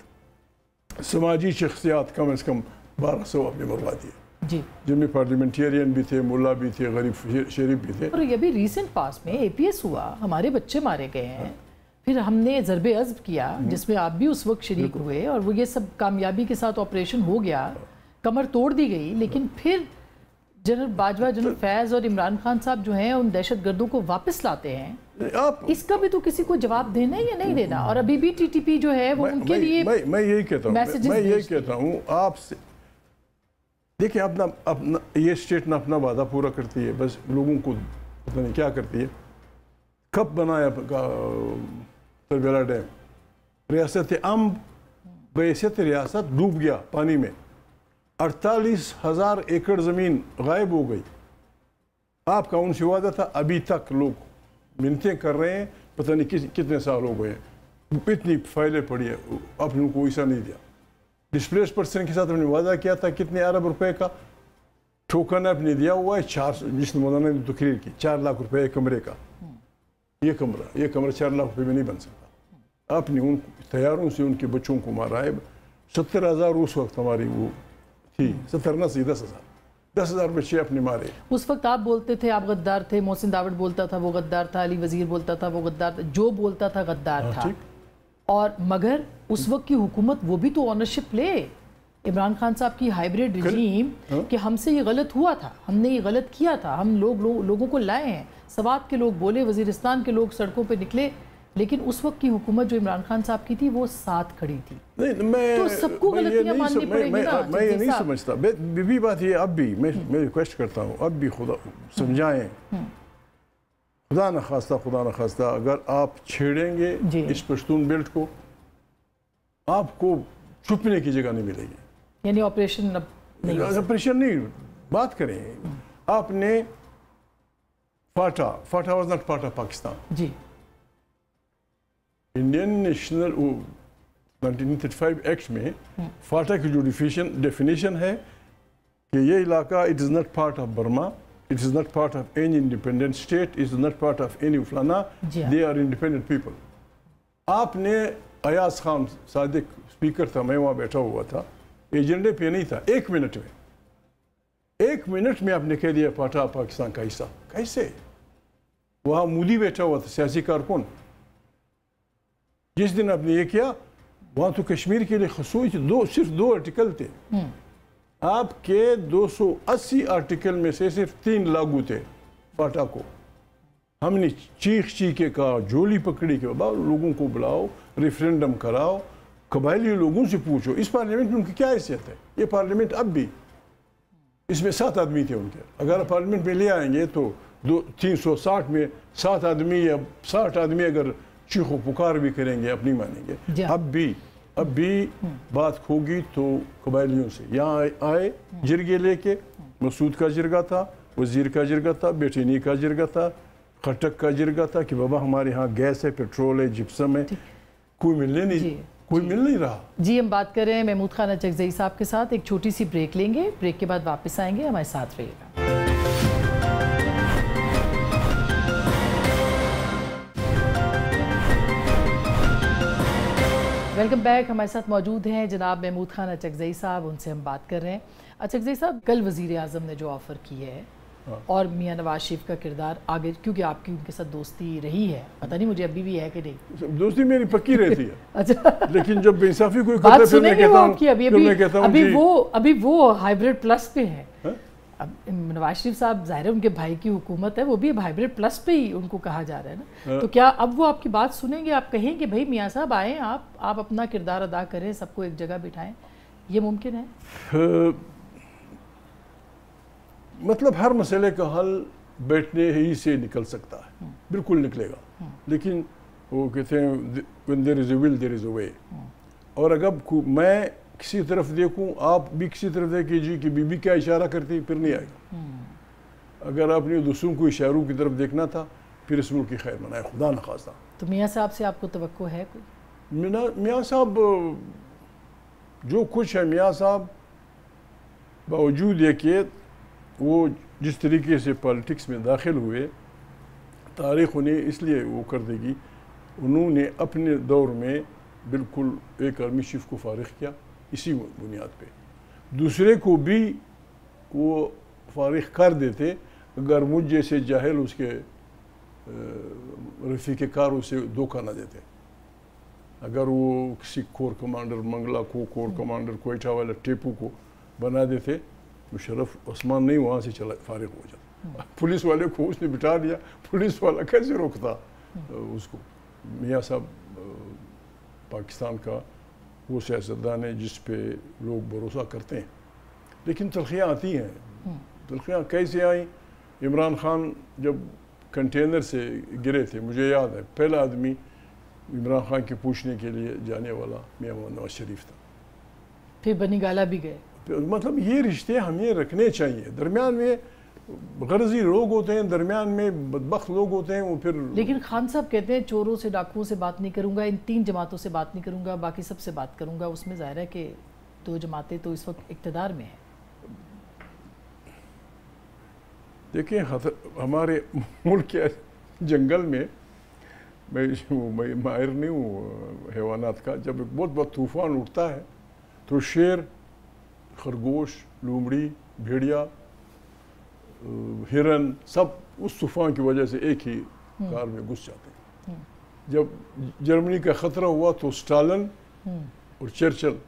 समाजी शख्सियात कम से कम 1200 आपने मरवा दिए जी, जिनमें पार्लियामेंटेरियन भी थे, मुल्ला भी थे, गरीब शरीफ भी थे। और ये भी रीसेंट पास में APS हुआ, हमारे बच्चे मारे गए हैं। फिर हमने ज़रबे अज़्ब किया जिसमें आप भी उस वक्त शरीक हुए, और वो ये सब कामयाबी के साथ ऑपरेशन हो गया, कमर तोड़ दी गई। लेकिन फिर जनरल बाजवा, जनरल फैज़ और इमरान खान साहब जो हैं उन दहशतगर्दों को वापस लाते हैं। इसका भी तो किसी को जवाब देना है या नहीं देना? और अभी भी TTP जो है वो उनके लिए मैं यही कहता हूँ आपसे, देखिए अपना ये स्टेट ना अपना वादा पूरा करती है, बस लोगों को पता नहीं क्या करती है। कब बनाया तरबेला डैम? रियासत अम्ब बहैसियत रियासत डूब गया पानी में, 48,000 एकड़ ज़मीन गायब हो गई। आपका उनसे वादा था, अभी तक लोग मिन्नतें कर रहे हैं, पता नहीं कितने साल हो गए, इतनी फाइलें पड़ी है, आपने उनको वैसा नहीं दिया। डिस्प्लेस पर्सन के साथ हमने वादा किया था कितने अरब रुपए का, टोकन आपने दिया हुआ है 4, जिसने मौलाना ने तकरीर की 4 लाख रुपए कमरे का। ये कमरा 4 लाख रुपए में नहीं बन सकता। आपने उन तैयारों से उनके बच्चों को मारा है। 70,000 उस वक्त हमारी वो थी, 70 ना सी 10,000 बच्चे अपने मारे। उस वक्त आप बोलते थे आप गद्दार थे, मोहसिन दावड़ बोलता था वो गद्दार था, अली वजीर बोलता था वो गद्दार था, जो बोलता था गद्दार था। और मगर उस वक्त की हुकूमत वो भी तो ऑनरशिप ले, इमरान खान साहब की हाइब्रिड रिजीम कि हमसे ये गलत हुआ था, हमने ये गलत किया था, हम लोगों को लाए हैं। सवात के लोग बोले, वजीरिस्तान के लोग सड़कों पे निकले, लेकिन उस वक्त की हुकूमत जो इमरान खान साहब की थी वो साथ खड़ी थी। नहीं, तो सबको गलतियां माननी पड़ेगी ना। मैं ये नहीं समझता। भी बात ये, अब भी मैं रिक्वेस्ट करता हूँ, अब भी खुदा समझाएं, खुदा न खास्ता अगर आप छेड़ेंगे इस पश्तून बेल्ट को, आपको छुपने की जगह नहीं मिलेगी। यानी ऑपरेशन नहीं, बात करें आपने FATA was not part of Pakistan ji. Indian national 1935 act में फाटा की जो डेफिनेशन है कि ये इलाका it is not part of Burma, it is not part of any independent state, it is not part of any फलाना, दे आर इंडिपेंडेंट पीपल। आपने Ayaz Khan Sadiq speaker था, मैं वहाँ बैठा हुआ था, एजेंडे पे नहीं था, 1 मिनट में 1 मिनट में आपने कह दिया पाटा पाकिस्तान का हिस्सा। कैसे? वहाँ मोदी बैठा हुआ था, सियासी कारकुन। जिस दिन आपने ये किया, वहाँ तो कश्मीर के लिए खसूस सिर्फ 2 आर्टिकल थे। आपके 280 आर्टिकल में से सिर्फ 3 लागू थे फाटा को। हमने चीख के कहा, झोली पकड़ी के बाबा लोगों को बुलाओ, रेफरेंडम कराओ, कबायली लोगों से पूछो। इस पार्लियामेंट में उनकी क्या हैसियत है? ये पार्लियामेंट अब भी, इसमें 7 आदमी थे उनके। अगर पार्लियामेंट में ले आएंगे तो 360 में 7 आदमी या 60 आदमी अगर चीखो पुकार भी करेंगे, अब नहीं मानेंगे। अब भी बात होगी तो कबायलियों से। यहाँ आए जिरगे लेके, मसूद का जिरगा था, वजीर का जिरगा था, बेटनी का जिरगा था, खटक का जिरगा था कि बाबा हमारे यहाँ गैस है, पेट्रोल है, जिप्सम है। कोई मिल नहीं रहा। जी, हम बात कर रहे हैं महमूद खान अचकज़ई साहब के साथ। एक छोटी सी ब्रेक लेंगे, ब्रेक के बाद वापस आएंगे, हमारे साथ रहिएगा। Welcome back. हमारे साथ मौजूद हैं जनाब महमूद खान अचकज़ई साहब, उनसे हम बात कर रहे हैं। अचकज़ई साहब, कल वज़ीर आज़म ने जो ऑफ़र की है और मियाँ नवाज शरीफ का किरदार आगे, क्योंकि आपकी उनके साथ दोस्ती रही है, पता नहीं मुझे अभी भी है कि नहीं। दोस्ती मेरी पक्की रहती है। अच्छा, लेकिन जब बेइंसाफी कोई बात करता है, सुनेंगे वो आपकी। अभी वो हाइब्रिड प्लस पे है। अब नवाज शरीफ साहब, ज़ाहिर है उनके भाई की हुकूमत है, वो भी हाइब्रिड प्लस पे ही उनको कहा जा रहा है ना। तो क्या अब वो आपकी बात सुनेंगे? आप कहेंगे भाई मियाँ साहब आए, आप अपना किरदार अदा करें, सबको एक जगह बिठाएं, ये मुमकिन है? मतलब हर मसले का हल बैठने ही से निकल सकता है, बिल्कुल निकलेगा। लेकिन वो कहते हैं when there is a will there is a way। और अगर मैं किसी तरफ देखूं, आप भी किसी तरफ देखें जी कि बीबी क्या इशारा करती, फिर नहीं आएगा। अगर आपने दूसरों को इशारों की तरफ देखना था, फिर इस मुल्क की खैर मनाए, खुदा न खास्ता। तो मियाँ साहब से आपको तवक्को है कोई? मियाँ साहब जो कुछ है, मियाँ साहब बावजूद ये कि वो जिस तरीके से पॉलिटिक्स में दाखिल हुए, तारीख़ उन्हें इसलिए वो कर देगी। उन्होंने अपने दौर में बिल्कुल एक आर्मी चीफ को फारिग किया इसी बुनियाद पे। दूसरे को भी वो फारिग कर देते अगर मुझ जैसे जाहिल उसके रफ़ीक़े कार उसे धोखा ना देते। अगर वो किसी कोर कमांडर मंगला को, कोर कमांडर कोयटा वाला टेपू को बना देते, मुशर्रफ उस्मान नहीं वहाँ से चला फारिग हो जाता। पुलिस वाले को उसने बिठा दिया, पुलिस वाला कैसे रोकता उसको? मियाँ साहब पाकिस्तान का वो सियासतदान है जिस पे लोग भरोसा करते हैं। लेकिन तलखियाँ आती हैं। तलखियाँ कैसे आई? इमरान खान जब कंटेनर से गिरे थे, मुझे याद है पहला आदमी इमरान खान के पूछने के लिए जाने वाला मियाँ नवाज शरीफ था। फिर बनी गाला भी गए। मतलब ये रिश्ते हमें रखने चाहिए। दरमियान में गरजी लोग होते हैं, दरमियान में बदबख्त लोग होते हैं, वो फिर। लेकिन खान साहब कहते हैं चोरों से, डाकुओं से बात नहीं करूंगा, इन 3 जमातों से बात नहीं करूंगा, बाकी सबसे बात करूंगा। उसमें ज़ाहिर है कि 2 जमातें तो इस वक्त इक़्तिदार में हैं। देखिए हमारे मुल्क के जंगल में, मैं माहिर नहीं हूँ हैवानात का, जब एक बहुत तूफ़ान उठता है तो शेर, खरगोश, लोमड़ी, भेड़िया, हिरन सब उस तूफ़ान की वजह से एक ही कार में घुस जाते हैं। जब जर्मनी का ख़तरा हुआ तो स्टालिन और चर्चिल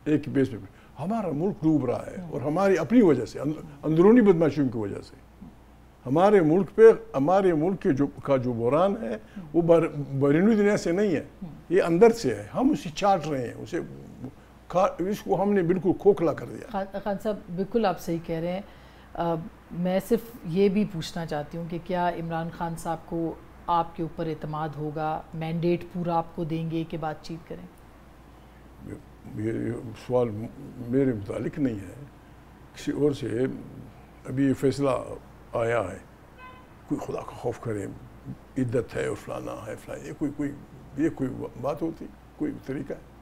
एक ही बेस पे। हमारा मुल्क डूब रहा है और हमारी अपनी वजह से, अंदरूनी बदमाशियों की वजह से। हमारे मुल्क पे, हमारे मुल्क के जो बुरान है वो बैरूनी दुनिया से नहीं है, ये अंदर से है। हम उसे चाट रहे हैं, उसे इसको हमने बिल्कुल खोखला कर दिया। खान साहब बिल्कुल आप सही कह रहे हैं। मैं सिर्फ ये भी पूछना चाहती हूँ कि क्या इमरान खान साहब को आपके ऊपर एतमाद होगा, मैंडेट पूरा आपको देंगे कि बातचीत करें? ये सवाल मेरे मुतालिक नहीं है, किसी और से। अभी ये फैसला आया है, कोई खुदा का खौफ करे, इद्दत है और फलाना है फलाना, ये कोई बात होती, कोई तरीका है?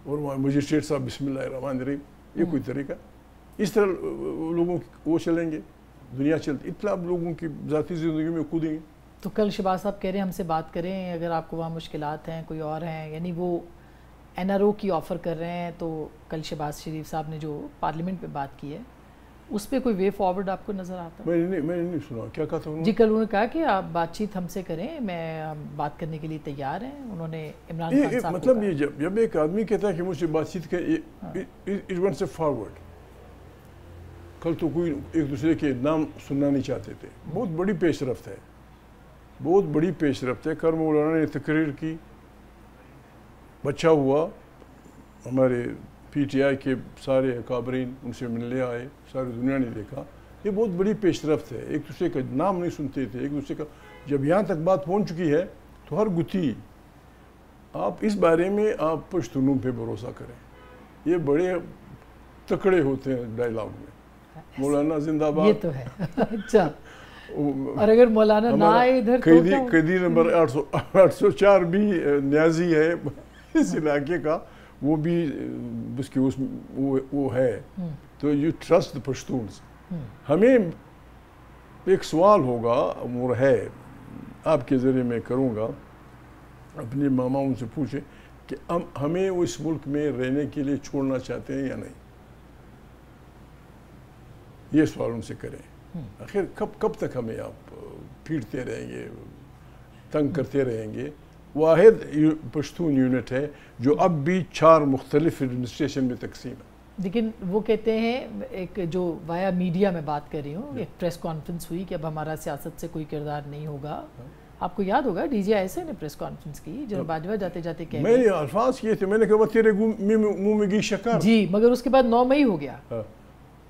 और वहाँ मजिस्ट्रेट साहब बिस्मिल्लाहिर्रहमानिर्रहीम, ये कोई तरीका? इस तरह लोगों वो चलेंगे, दुनिया चलती, इतना लोगों की ज़ाती ज़िंदगी में कूदेंगे। तो कल शहबाज साहब कह रहे हैं हमसे बात करें अगर आपको वहाँ मुश्किलात हैं, कोई और हैं, यानी वो NRO की ऑफ़र कर रहे हैं। तो कल शहबाज शरीफ साहब ने जो पार्लियामेंट में बात की है اس پہ کوئی وے فارورڈ آپ کو نظر آتا ہے؟ میں نے نہیں سنا. کیا کہا تھا انہوں نے؟ جی کل انہوں نے کہا کہ آپ بات چیت ہم سے کریں, میں بات کرنے کے لیے تیار ہیں. انہوں نے عمران خان صاحب مطلب یہ جب ایک آدمی کہتا ہے کہ مجھ سے بات چیت کریں, اٹ وانٹس اے فارورڈ. کل تو کوئی ایک دوسرے کے نام سننا نہیں چاہتے تھے. بہت بڑی پیش رفت ہے, بہت بڑی پیش رفت ہے. کل مولانا نے تقریر کی, بچہ ہوا, ہمارے پی ٹی آئی کے سارے اکابرین ان سے ملنے آئے, ساری دنیا نے دیکھا. یہ بہت بڑی پیش رفت ہے. ایک دوسرے کا نام نہیں سنتے تھے, ایک دوسرے کا. جب یہاں تک بات پہنچ چکی ہے تو ہر گتھی آپ اس بارے میں آپ پشتونوں پہ بھروسہ کریں. یہ بڑے تکڑے ہوتے ہیں ڈائلاگ میں. مولانا زندہ باد, یہ تو ہے. اچھا, اور اگر مولانا نہ آئے ادھر تو کیا ہو؟ قیدی نمبر 804 بھی نیازی ہے اس علاقے کا, وہ بھی اس کی وہ ہے. تو یو ٹرسٹ پشتونز. ہمیں ایک سوال ہوگا اور ہے, آپ کے ذریعے میں کروں گا, اپنے ماماؤں سے پوچھیں کہ ہمیں اس ملک میں رہنے کے لیے چھوڑنا چاہتے ہیں یا نہیں. یہ سوال ان سے کریں. آخر کب تک ہمیں آپ پیٹتے رہیں گے, تنگ کرتے رہیں گے. واحد پشتون یونٹ ہے جو اب بھی 4 مختلف ایڈمنسٹریشن میں تقسیم ہے. لیکن وہ کہتے ہیں, ایک جو وایا میڈیا میں بات کر رہی ہوں, ایک پریس کانفرنس ہوئی کہ اب ہمارا سیاست سے کوئی کردار نہیں ہوگا. آپ کو یاد ہوگا ڈی جی آئی ایس نے پریس کانفرنس کی, جب باجوہ جاتے جاتے کہہ میں نے الفاظ کیے تھے, میں نے کہا تیرے منہ میں گھی شکر. جی, مگر اس کے بعد 9 مئی ہو گیا.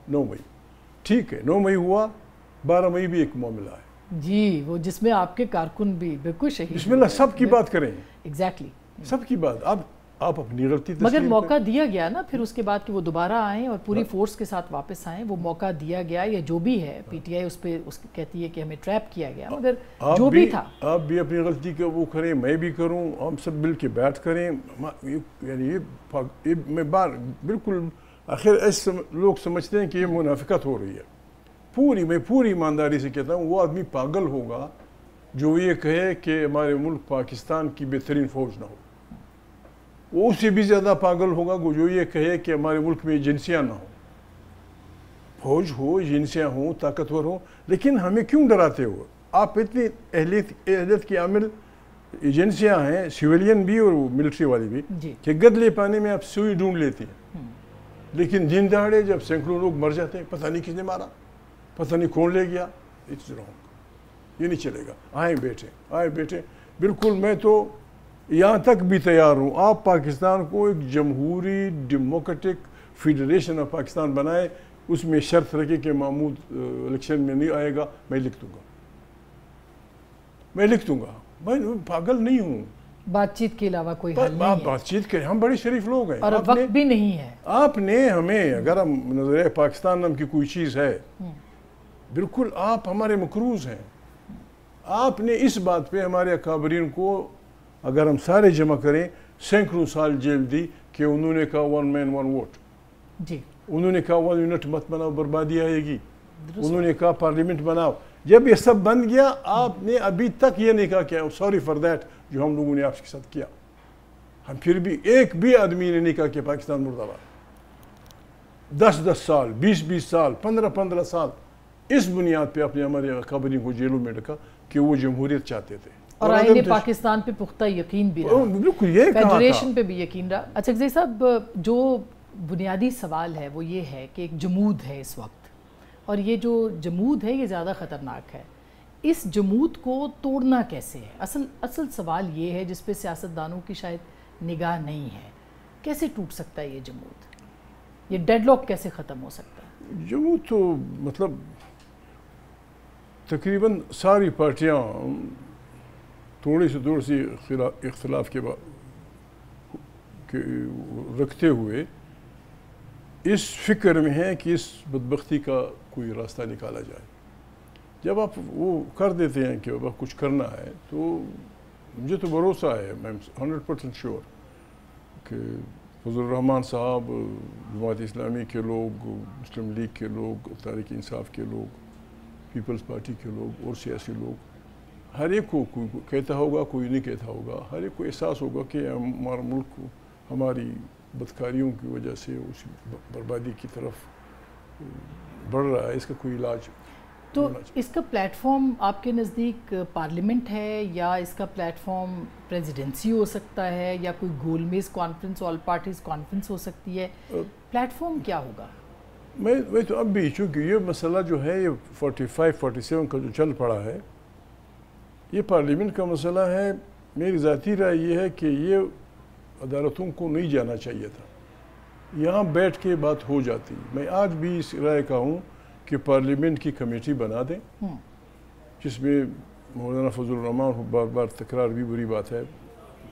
9 مئی ٹھیک ہے, 9 مئی ہوا, 12 مئی بھی ایک معاملہ ہے. جی, وہ جس میں آپ کے کارکن بھی بالکل شہید. بسم اللہ, سب کی بات کریں. ایگزیکٹلی, سب کی بات. آپ اپنی غلطی مگر موقع دیا گیا نا پھر اس کے بعد کہ وہ دوبارہ آئیں اور پوری فورس کے ساتھ واپس آئیں. وہ موقع دیا گیا, یا جو بھی ہے, پی ٹی آئی اس پہ کہتی ہے کہ ہمیں ٹریپ کیا گیا, مگر جو بھی تھا آپ بھی اپنی غلطی کا وہ کریں, میں بھی کروں, ہم سب مل کے بیٹھ کریں. یعنی یہ میں بالکل آخر ایسے لوگ سمجھتے ہیں کہ یہ منافقت ہو رہی ہے. میں پوری ایمانداری سے کہتا ہوں, وہ آدمی پاگل ہوگا جو یہ کہے کہ ہمارے ملک پاکستان کی بہترین فوج نہ ہو. وہ اس سے بھی زیادہ پاگل ہوگا جو یہ کہے کہ ہمارے ملک میں ایجنسیاں نہ ہوں. فوج ہو, ایجنسیاں ہوں, طاقتور ہوں, لیکن ہمیں کیوں ڈراتے ہو؟ آپ اتنی اہلیت کی عامل ایجنسیاں ہیں, سویلین بھی اور ملٹری والی بھی, کہ گدلے پانے میں آپ سوئی ڈھونڈ لیتی ہیں. لیکن دن دہاڑے جب سینکڑوں لوگ مر جاتے ہیں, پتہ نہیں کس نے مارا, پتہ نہیں کون لے گیا. It's wrong. یہ نہیں چلے گا. آئیں بیٹھے. بالکل, میں تو یہاں تک بھی تیار ہوں, آپ پاکستان کو ایک جمہوری ڈیموکریٹک فیڈریشن آف پاکستان بنائے, اس میں شرط رکھے کہ محمود الیکشن میں نہیں آئے گا, میں لکھ دوں گا. میں پاگل نہیں ہوں. بات چیت کے علاوہ کوئی حل نہیں ہے. بات چیت کریں, ہم بڑے شریف لوگ ہیں, اور وقت بھی نہیں ہے. آپ نے ہمیں, اگر ہم نظریہ پاکستان نام کی کوئی چیز ہے, بالکل آپ ہمارے مقروض ہیں. آپ نے اس بات پہ ہمارے اکابرین کو, اگر ہم سارے جمع کریں, سینکڑوں سال جیل دی کہ انہوں نے کہا 1 man 1 vote. جی, انہوں نے کہا 1 یونٹ مت بناؤ, بربادی آئے گی. انہوں نے کہا پارلیمنٹ بناؤ. جب یہ سب بن گیا, آپ نے ابھی تک یہ نہیں کہا کہ سوری فار دیٹ جو ہم لوگوں نے آپ کے ساتھ کیا. ہم پھر بھی ایک بھی آدمی نے نہیں کہا کہ پاکستان مردہ باد. 10 سال, 20 سال, 15 سال اس بنیاد پہ اپنے ہمارے اکابرین کو جیلوں میں رکھا کہ وہ جمہوریت چاہتے تھے. اور آئین پاکستان پہ پختہ یقین بھی رہا, بالکل یہ کہا تھا, فیڈریشن پہ بھی یقین رہا. اچھا اکزئی صاحب, جو بنیادی سوال ہے وہ یہ ہے کہ ایک جمود ہے اس وقت, اور یہ جو جمود ہے یہ زیادہ خطرناک ہے. اس جمود کو توڑنا کیسے ہے؟ اصل سوال یہ ہے جس پہ سیاستدانوں کی شاید نگاہ نہیں ہے. کیسے ٹوٹ سکتا ہے یہ جمود؟ یہ ڈیڈ لاک کیسے ختم ہو سکتا ہے؟ جمود تو مطلب تقریباً ساری پارٹیاں تھوڑی سی اختلاف کے رکھتے ہوئے اس فکر میں ہے کہ اس بدبختی کا کوئی راستہ نکالا جائے. جب آپ وہ کر دیتے ہیں کہ اب کچھ کرنا ہے, تو مجھے تو بھروسہ ہے, میں 100% شیور کہ فضل الرحمان صاحب, جماعت اسلامی کے لوگ, مسلم لیگ کے لوگ, تحریک انصاف کے لوگ, پیپلز پارٹی کے لوگ اور سیاسی لوگ, ہر ایک کو کوئی کہتا ہوگا, کوئی نہیں کہتا ہوگا, ہر ایک کو احساس ہوگا کہ ہمارا ملک ہماری بدکاریوں کی وجہ سے اس بربادی کی طرف बढ़ रहा है, इसका कोई इलाज। तो इसका प्लेटफॉर्म आपके नज़दीक पार्लियामेंट है या इसका प्लेटफॉर्म प्रेसिडेंसी हो सकता है या कोई गोलमेज कॉन्फ्रेंस, ऑल पार्टीज कॉन्फ्रेंस हो सकती है? प्लेटफॉर्म क्या होगा? मैं तो अब भी, चूँकि ये मसला जो है ये 45-47 का जो चल पड़ा है, ये पार्लियामेंट का मसला है। मेरी ज़ाती राय ये है कि ये अदालतों को नहीं जाना चाहिए था, यहाँ बैठ के बात हो जाती। मैं आज भी इस राय का हूँ कि पार्लियामेंट की कमेटी बना दें, जिसमें मौलाना फजल रहमान हो, बार बार तकरार भी बुरी बात है,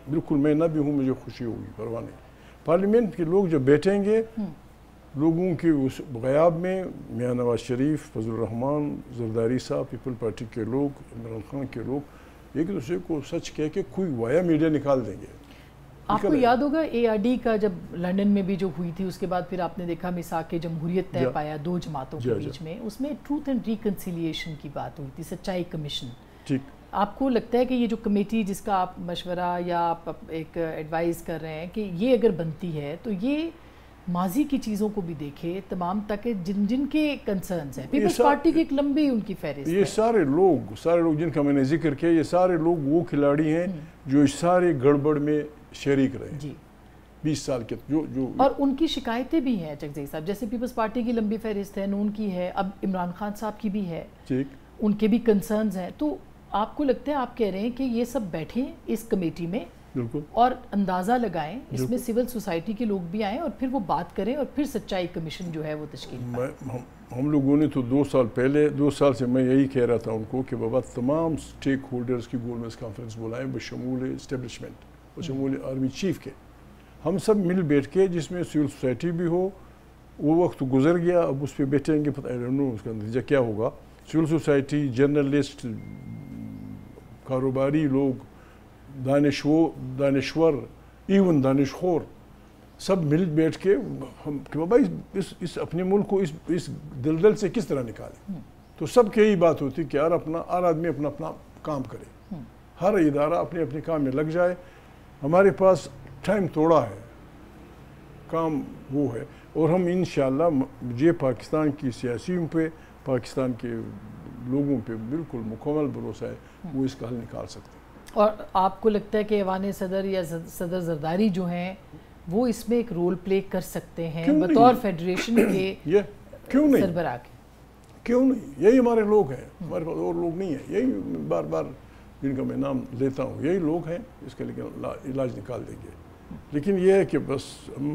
बिल्कुल मैं ना भी हूँ, मुझे खुशी होगी, परवाह नहीं। पार्लियामेंट के लोग जब बैठेंगे, लोगों के उस ग़याब में मियाँ नवाज शरीफ, फजल रहमान, जरदारी साहब, पीपल पार्टी के लोग, इमरान खान के लोग एक दूसरे को सच कह के कोई वाया मीडिया निकाल देंगे। आपको याद होगा ARD का जब लंदन में भी जो हुई थी, उसके बाद फिर आपने देखा मिसाक जमहूरियत तय पाया दो जमातों के बीच में, उसमें ट्रूथ एंड रिकन्सिलिएशन की बात हुई थी, सच्चाई कमीशन। ठीक, आपको लगता है कि ये जो कमेटी जिसका आप मशवरा या आप एक एडवाइस कर रहे हैं कि ये अगर बनती है तो ये माजी की चीज़ों को भी देखे, तमाम तक जिन जिन के कंसर्न्स हैं, पीपल्स पार्टी की एक लंबी उनकी फहरिस्त, ये सारे लोग जिनका मैंने जिक्र किया, ये सारे लोग वो खिलाड़ी हैं जो इस सारे गड़बड़ में शरीक रहे जी 20 साल के जो और उनकी शिकायतें भी हैं चकज़ई साहब, जैसे पीपल्स पार्टी की लंबी फहरिस्त है, नून की है, अब इमरान खान साहब की भी है, ठीक, उनके भी कंसर्न्स हैं। तो आपको लगता है, आप कह रहे हैं कि ये सब बैठें इस कमेटी में और अंदाज़ा लगाएं, इसमें सिविल सोसाइटी के लोग भी आएँ और फिर वो बात करें और फिर सच्चाई कमीशन जो है वो तश्कील। हम लोगों ने तो 2 साल से मैं यही कह रहा था उनको कि बाबा तमाम स्टेक होल्डर्स की गोलमेज कॉन्फ्रेंस बुलाएं, बशमूल इस्टेब्लिशमेंट, बशमूल आर्मी चीफ के, हम सब मिल बैठ के, जिसमें सिविल सोसाइटी भी हो। वो वक्त गुजर गया, अब उस पर बैठेंगे, पता नहीं उसका नतीजा क्या होगा। सिविल सोसाइटी, जर्नलिस्ट, कारोबारी लोग, दानिश्वर, इवन दानिशखोर, सब मिल बैठ के हम कि बाबा इस अपने मुल्क को इस दलदल से किस तरह निकालें। तो सबकी यही बात होती कि यार हर आदमी अपना अपना काम करे, हर इदारा अपने अपने काम में लग जाए। हमारे पास टाइम थोड़ा है, काम वो है, और हम इंशाअल्लाह मुझे पाकिस्तान की सियासियों पे, पाकिस्तान के लोगों पे बिल्कुल मुकम्मल भरोसा है, वो इसका हल निकाल सकते हैं। और आपको लगता है कि ऐवान सदर या सदर जरदारी जो हैं वो इसमें एक रोल प्ले कर सकते हैं बतौर फेडरेशन के? ये क्यों नहीं, सरबराह के क्यों नहीं, यही हमारे लोग हैं, हमारे पास और लोग नहीं है, यही बार बार जिनका मैं नाम लेता हूँ, यही लोग हैं, इसके लिए इलाज निकाल देंगे। लेकिन ये है कि बस हम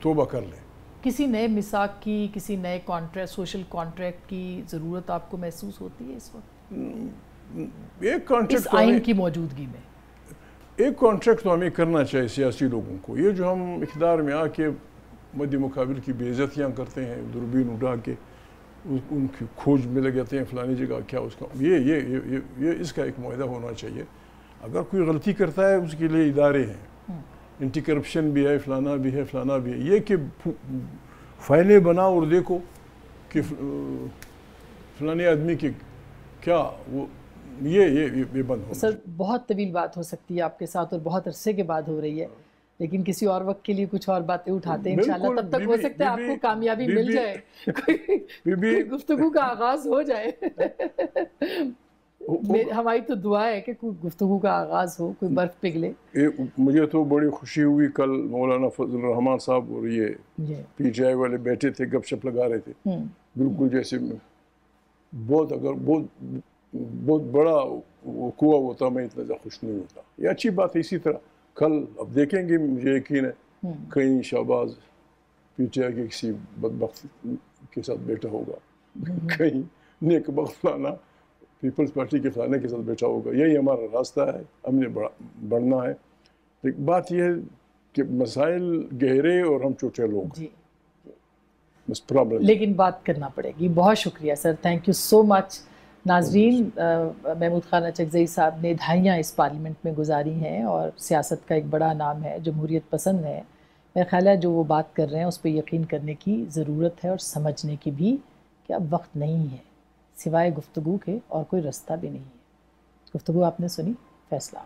तौबा कर लें। किसी नए मिसाक की, किसी नए कॉन्ट्रैक्ट, सोशल कॉन्ट्रैक्ट की ज़रूरत आपको महसूस होती है इस वक्त, एक कॉन्ट्रैक्ट इस आइन की मौजूदगी में? एक कॉन्ट्रैक्ट तो हमें करना चाहिए सियासी लोगों को। ये जो हम इक़्तिदार में आके मद्दे मुकाबिल की बेइज्जतियाँ करते हैं, दूरबीन उठा के उनकी खोज में लग जाते हैं फलानी जगह क्या उसका, ये इसका एक मुआहदा होना चाहिए। अगर कोई गलती करता है उसके लिए इदारे हैं, एंटी करप्शन भी है, फलाना भी है, फलाना भी है। ये कि फाइलें बनाओ और देखो कि फलाने आदमी की क्या वो ये बंद हो। सर बहुत तवील बात हो सकती है आपके साथ और बहुत अरसे के बाद हो रही है, लेकिन किसी और वक्त के लिए कुछ और बातें उठाते हैं इंशाल्लाह। तब तक हो सकता है आपको कामयाबी मिल जाए, कोई गुफ्तगू का आगाज हो जाए। हमारी तो दुआ है कि कोई गुफ्तगू का आगाज हो, कोई बर्फ पिघले। मुझे तो बड़ी खुशी हुई, कल मौलाना फजल रहमान साहब और ये PTI वाले बैठे थे, गपशप लगा रहे थे, बिल्कुल जैसे बहुत बड़ा कुआ होता, मैं इतना ज़्यादा खुश नहीं होता। ये अच्छी बात है। इसी तरह कल अब देखेंगे, मुझे यकीन है कहीं शाहबाज PTI के किसी बदबख्त के साथ बैठा होगा, कहीं नेक बख्त फलाना पीपल्स पार्टी के फलाने के साथ बैठा होगा। यही हमारा रास्ता है, हमने बढ़ना है। लेकिन बात यह है कि मसाइल गहरे और हम छोटे लोग जी, बस प्रॉब्लम, लेकिन बात करना पड़ेगी। बहुत शुक्रिया sir, thank you so much. नाजरीन, महमूद खान चकज़ई साहब ने दहाइयाँ इस पार्लियामेंट में गुजारी हैं और सियासत का एक बड़ा नाम है, जमहूरियत पसंद है। मेरा ख्याल है जो वो बात कर रहे हैं उस पर यकीन करने की ज़रूरत है और समझने की भी कि अब वक्त नहीं है, सिवाय गुफ्तगू के और कोई रास्ता भी नहीं है। गुफ्तगू आपने सुनी, फैसला